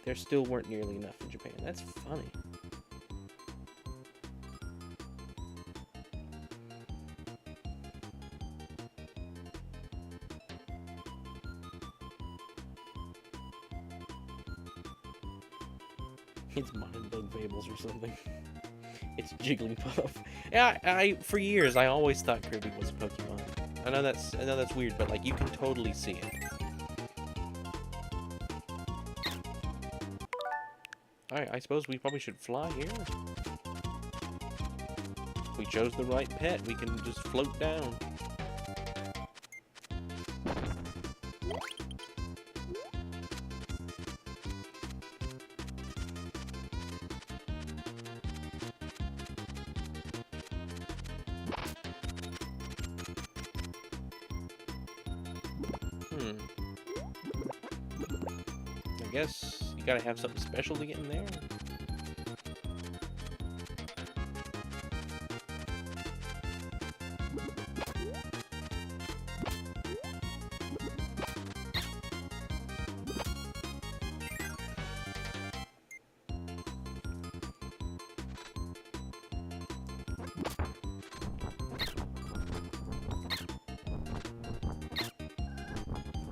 There still weren't nearly enough in Japan. That's funny. It's Mind Bug Fables or something. It's Jigglypuff. Yeah, I for years I always thought Kirby was a Pokemon. I know that's weird, but like you can totally see it. Alright, I suppose we probably should fly here. If we chose the right pet, we can just float down. I guess you gotta have something special to get in there.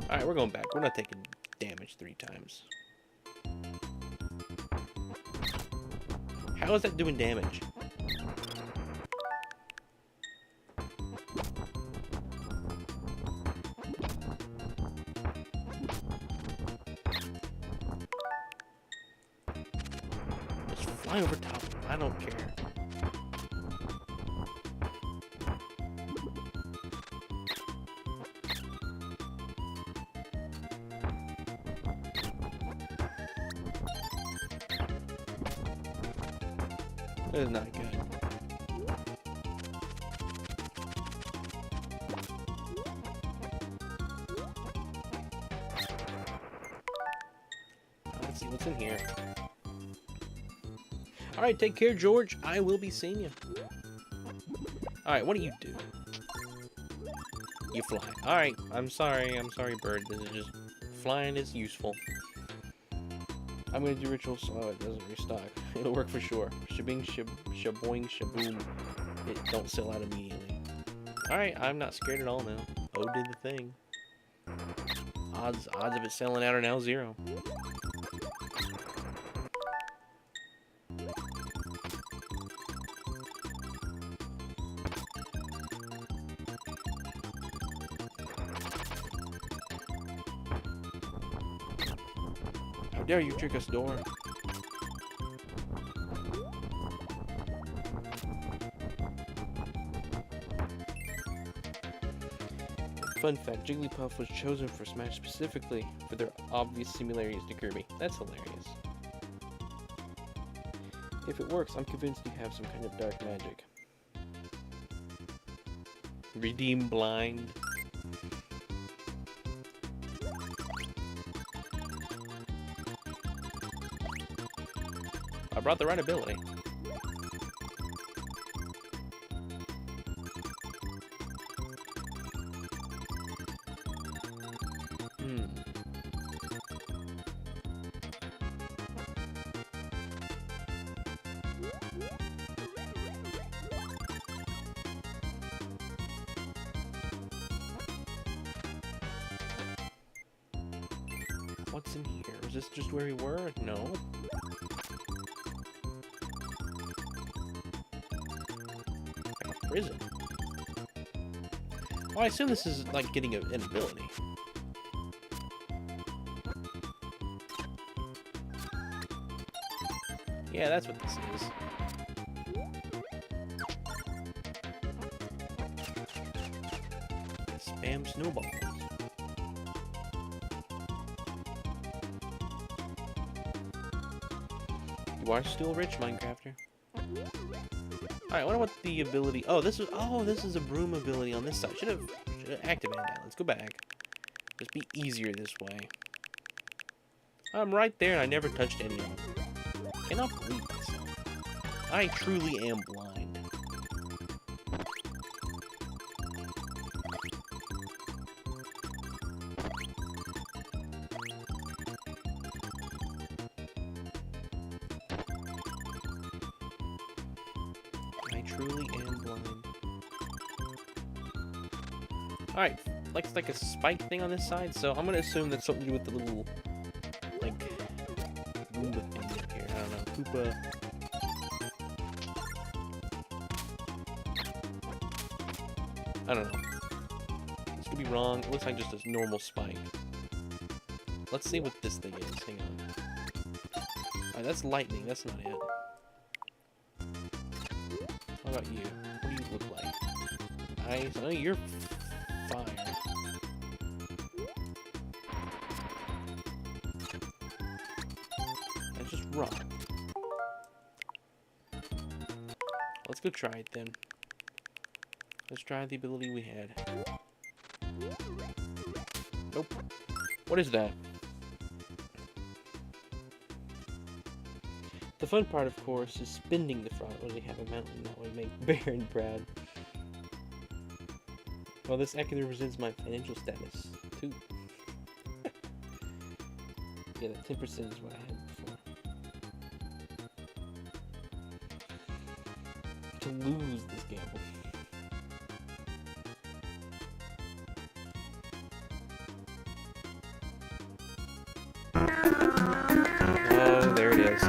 Alright, we're going back. We're not taking damage 3 times. How is that doing damage? Just fly over top of him. I don't care. That is not good. Let's see what's in here. Alright, take care, George. I will be seeing you. Alright, what do you do? You fly. Alright, I'm sorry, bird. This is just... Flying is useful. I'm gonna do ritual so it doesn't restock. It'll work for sure. Shabing, shaboing, shaboom. It don't sell out immediately. Alright, I'm not scared at all now. O did the thing. Odds of it selling out are now 0. How dare you trick us, door? Fun fact, Jigglypuff was chosen for Smash specifically for their obvious similarities to Kirby. That's hilarious. If it works, I'm convinced you have some kind of dark magic. Redeem blind. I brought the right ability. What's in here? Was this just where we were? No. Like a prison. Oh, I assume this is like getting an ability. Yeah, that's what this is. Spam snowballs. You are still rich, Minecrafter. Alright, I wonder what the ability... Oh, this is a broom ability on this side. Should have activated that. Let's go back. Just be easier this way. I'm right there and I never touched any of them. Cannot believe myself. I truly am blind. I truly am blind. Alright, like a spike thing on this side, so I'm gonna assume that's something to do with the little, like, Goomba thing up here. I don't know. Koopa. I don't know. This could be wrong. It looks like just a normal spike. Let's see what this thing is. Hang on. Alright, that's lightning. That's not it. How about you? What do you look like? Ice. Oh, you're fire. That's just rock. Let's go try it then. Let's try the ability we had. Nope. What is that? The fun part, of course, is spinning the frog when we have a mountain. That would make Baron proud. Well, this accurately represents my financial status, too. Yeah, that 10% is what I had before. To lose this gamble. Oh, there it is.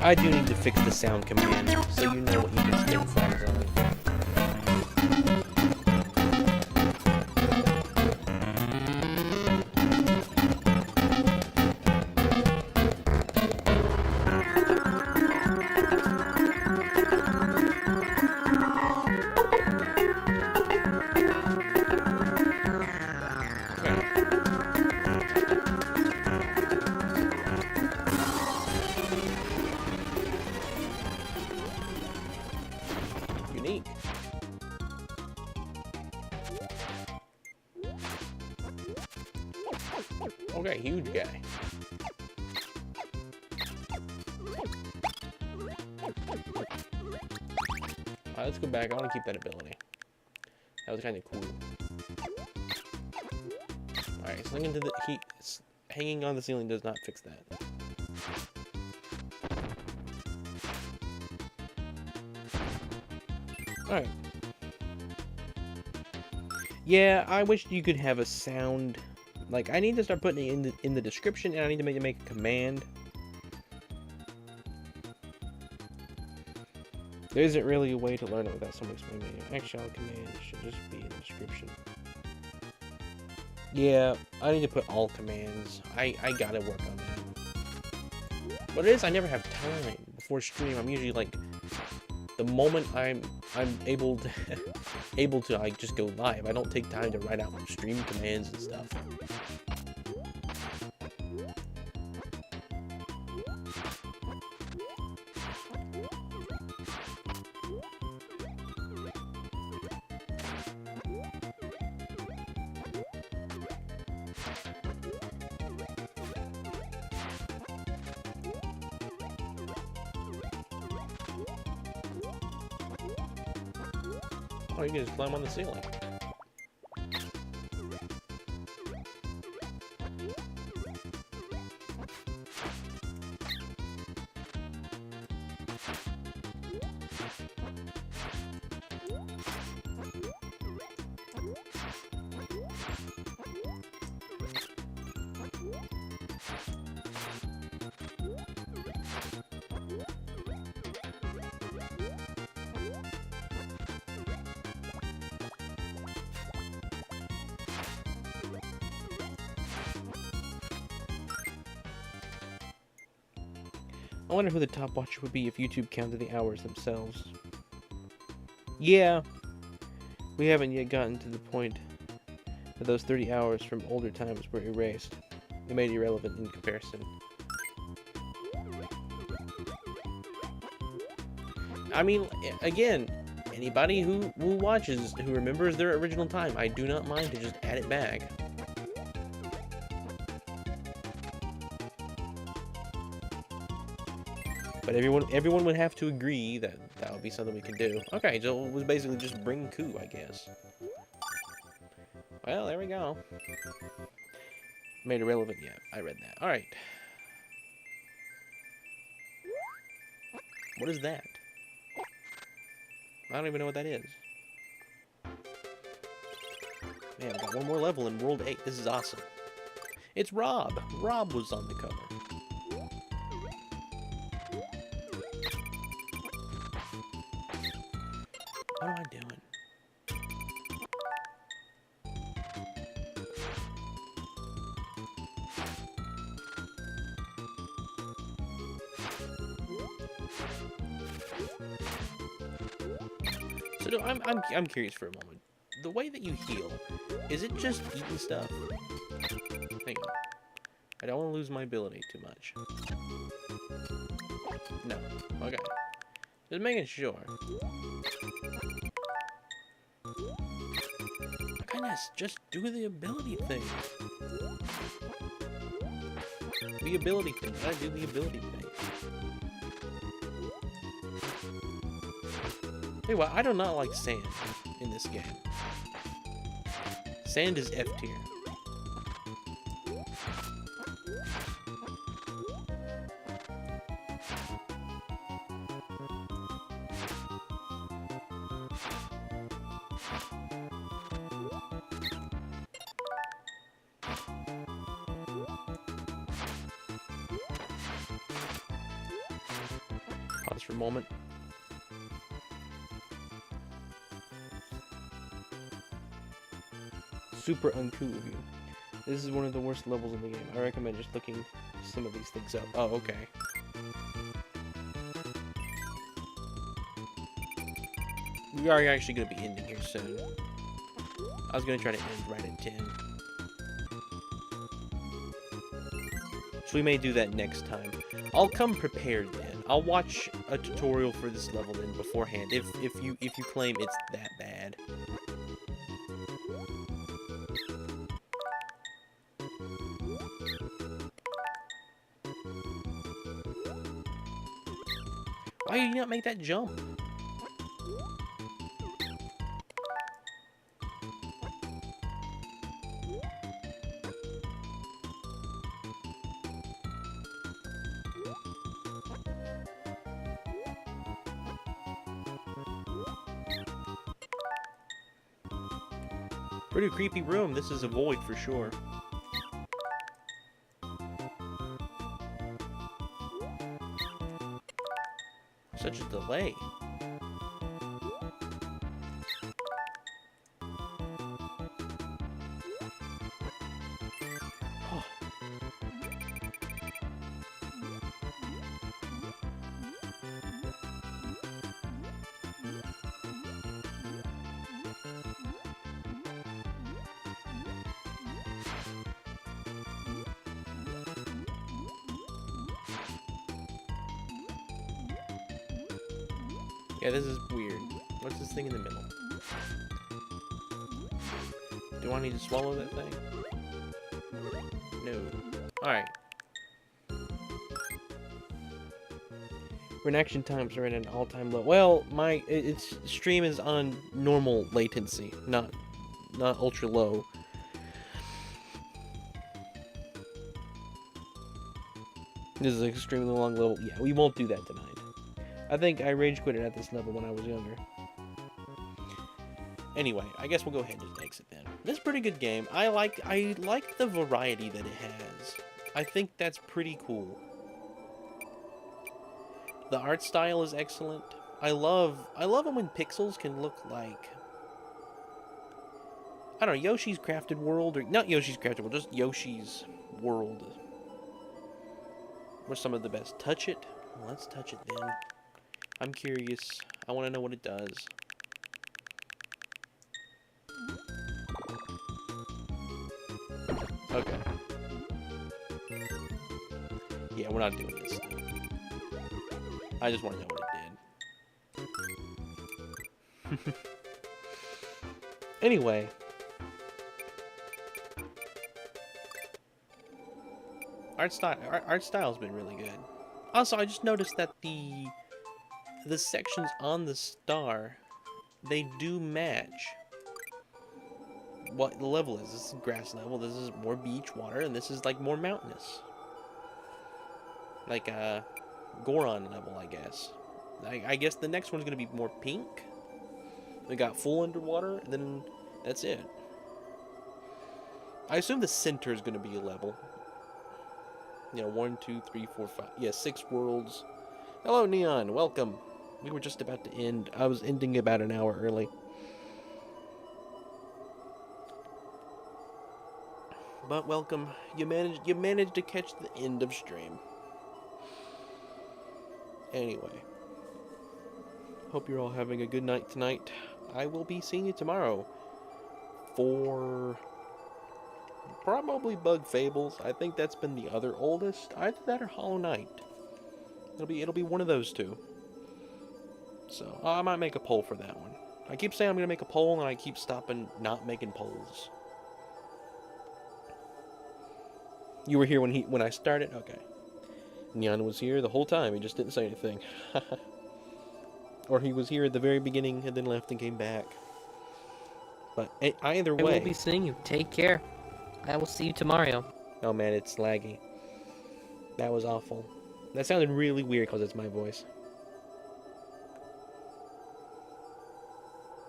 I do need to fix the sound command, so you know what you can spin flags on. Unique. Okay, huge guy. Alright, let's go back. I want to keep that ability. That was kind of cool. Alright, slinging to the hanging on the ceiling does not fix that. Alright. Yeah, I wish you could have a sound. Like, I need to start putting it in the description, and I need to make a command. There isn't really a way to learn it without someone explaining it. Actual command should just be in the description. Yeah, I need to put all commands. I gotta work on that. What it is, I never have time before stream. I'm usually like, the moment I'm able to like just go live, I don't take time to write out stream commands and stuff. Oh, you can just climb on the ceiling. I wonder who the top watcher would be if YouTube counted the hours themselves. Yeah, we haven't yet gotten to the point that those 30 hours from older times were erased. They made irrelevant in comparison. I mean, again, anybody who watches, who remembers their original time, I do not mind to just add it back. But everyone would have to agree that that would be something we could do. Okay, so it was basically just bring coup, I guess. Well, there we go. Made irrelevant, yeah, I read that. Alright. What is that? I don't even know what that is. Man, we got one more level in World 8. This is awesome. It's Rob. Rob was on the cover. What am I doing? So no, I'm curious for a moment. The way that you heal, is it just eating stuff? Hang on. I don't want to lose my ability too much. No. Okay. Just making sure. I kinda just do the ability thing. The ability thing. I do the ability thing. Hey, well, I do not like sand in this game. Sand is F tier. Pause for a moment. Super uncool of you. This is one of the worst levels in the game. I recommend just looking some of these things up. Oh, okay. We are actually going to be ending here soon. I was going to try to end right at 10. So we may do that next time. I'll come prepared then. I'll watch a tutorial for this level then beforehand if you claim it's that bad. Why did you not make that jump? Pretty creepy room. This is a void for sure. Such a delay. Oh. Yeah, this is weird. What's this thing in the middle? Do I need to swallow that thing? No. Alright. Reaction times are at an all-time low. Well, its stream is on normal latency, not ultra low. This is an extremely long level. Yeah, we won't do that tonight. I think I rage quitted at this level when I was younger. Anyway, I guess we'll go ahead and just exit then. This is a pretty good game. I like the variety that it has. I think that's pretty cool. The art style is excellent. I love it when pixels can look like, I don't know, Yoshi's Crafted World, or not Yoshi's Crafted World, just Yoshi's World. Were some of the best. Touch it? Well, let's touch it then. I'm curious. I want to know what it does. Okay. Yeah, we're not doing this. I just want to know what it did. Anyway. Art style's been really good. Also, I just noticed that the sections on the star, they do match what the level is. This is grass level, this is more beach water, and this is like more mountainous. Like a Goron level, I guess. I guess the next one's gonna be more pink. We got full underwater, and then that's it. I assume the center is gonna be a level. You know, 1, 2, 3, 4, 5. Yeah, 6 worlds. Hello, Neon. Welcome. We were just about to end. I was ending about an hour early. But welcome. You managed to catch the end of stream. Anyway. Hope you're all having a good night tonight. I will be seeing you tomorrow for probably Bug Fables. I think that's been the other oldest. Either that or Hollow Knight. It'll be one of those two. So I might make a poll for that one. I keep saying I'm gonna make a poll, and I keep stopping not making polls. You were here when I started? Okay. Neon was here the whole time. He just didn't say anything. Or he was here at the very beginning and then left and came back. But either way, I will be seeing you. Take care. I will see you tomorrow. Oh man, it's laggy. That was awful. That sounded really weird because it's my voice.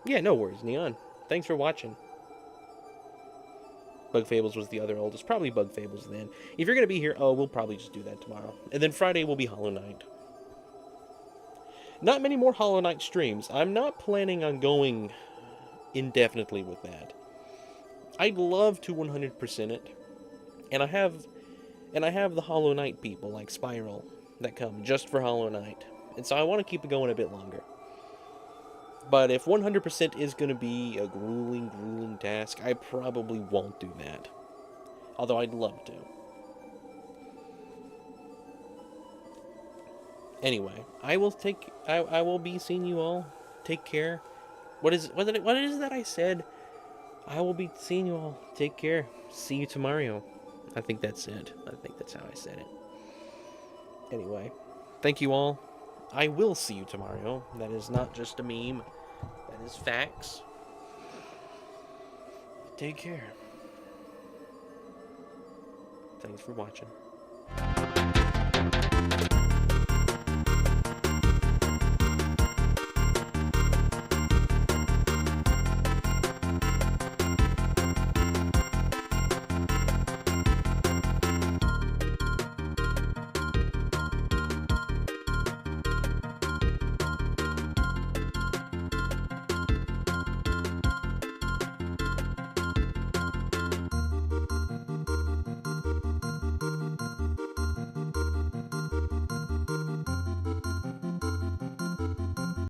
Yeah, no worries, Neon. Thanks for watching. Bug Fables was the other oldest. Probably Bug Fables then. If you're going to be here, we'll probably just do that tomorrow. And then Friday will be Hollow Knight. Not many more Hollow Knight streams. I'm not planning on going indefinitely with that. I'd love to 100% it. And I have the Hollow Knight people like Spiral that come just for Hollow Knight. And so I want to keep it going a bit longer. But if 100% is going to be a grueling task, I probably won't do that. Although I'd love to. Anyway, I will be seeing you all. Take care. What is it that I said? I will be seeing you all. Take care. See you tomorrow. I think that's it. I think that's how I said it. Anyway, thank you all. I will see you tomorrow. That is not just a meme. That is facts. Take care. Thanks for watching.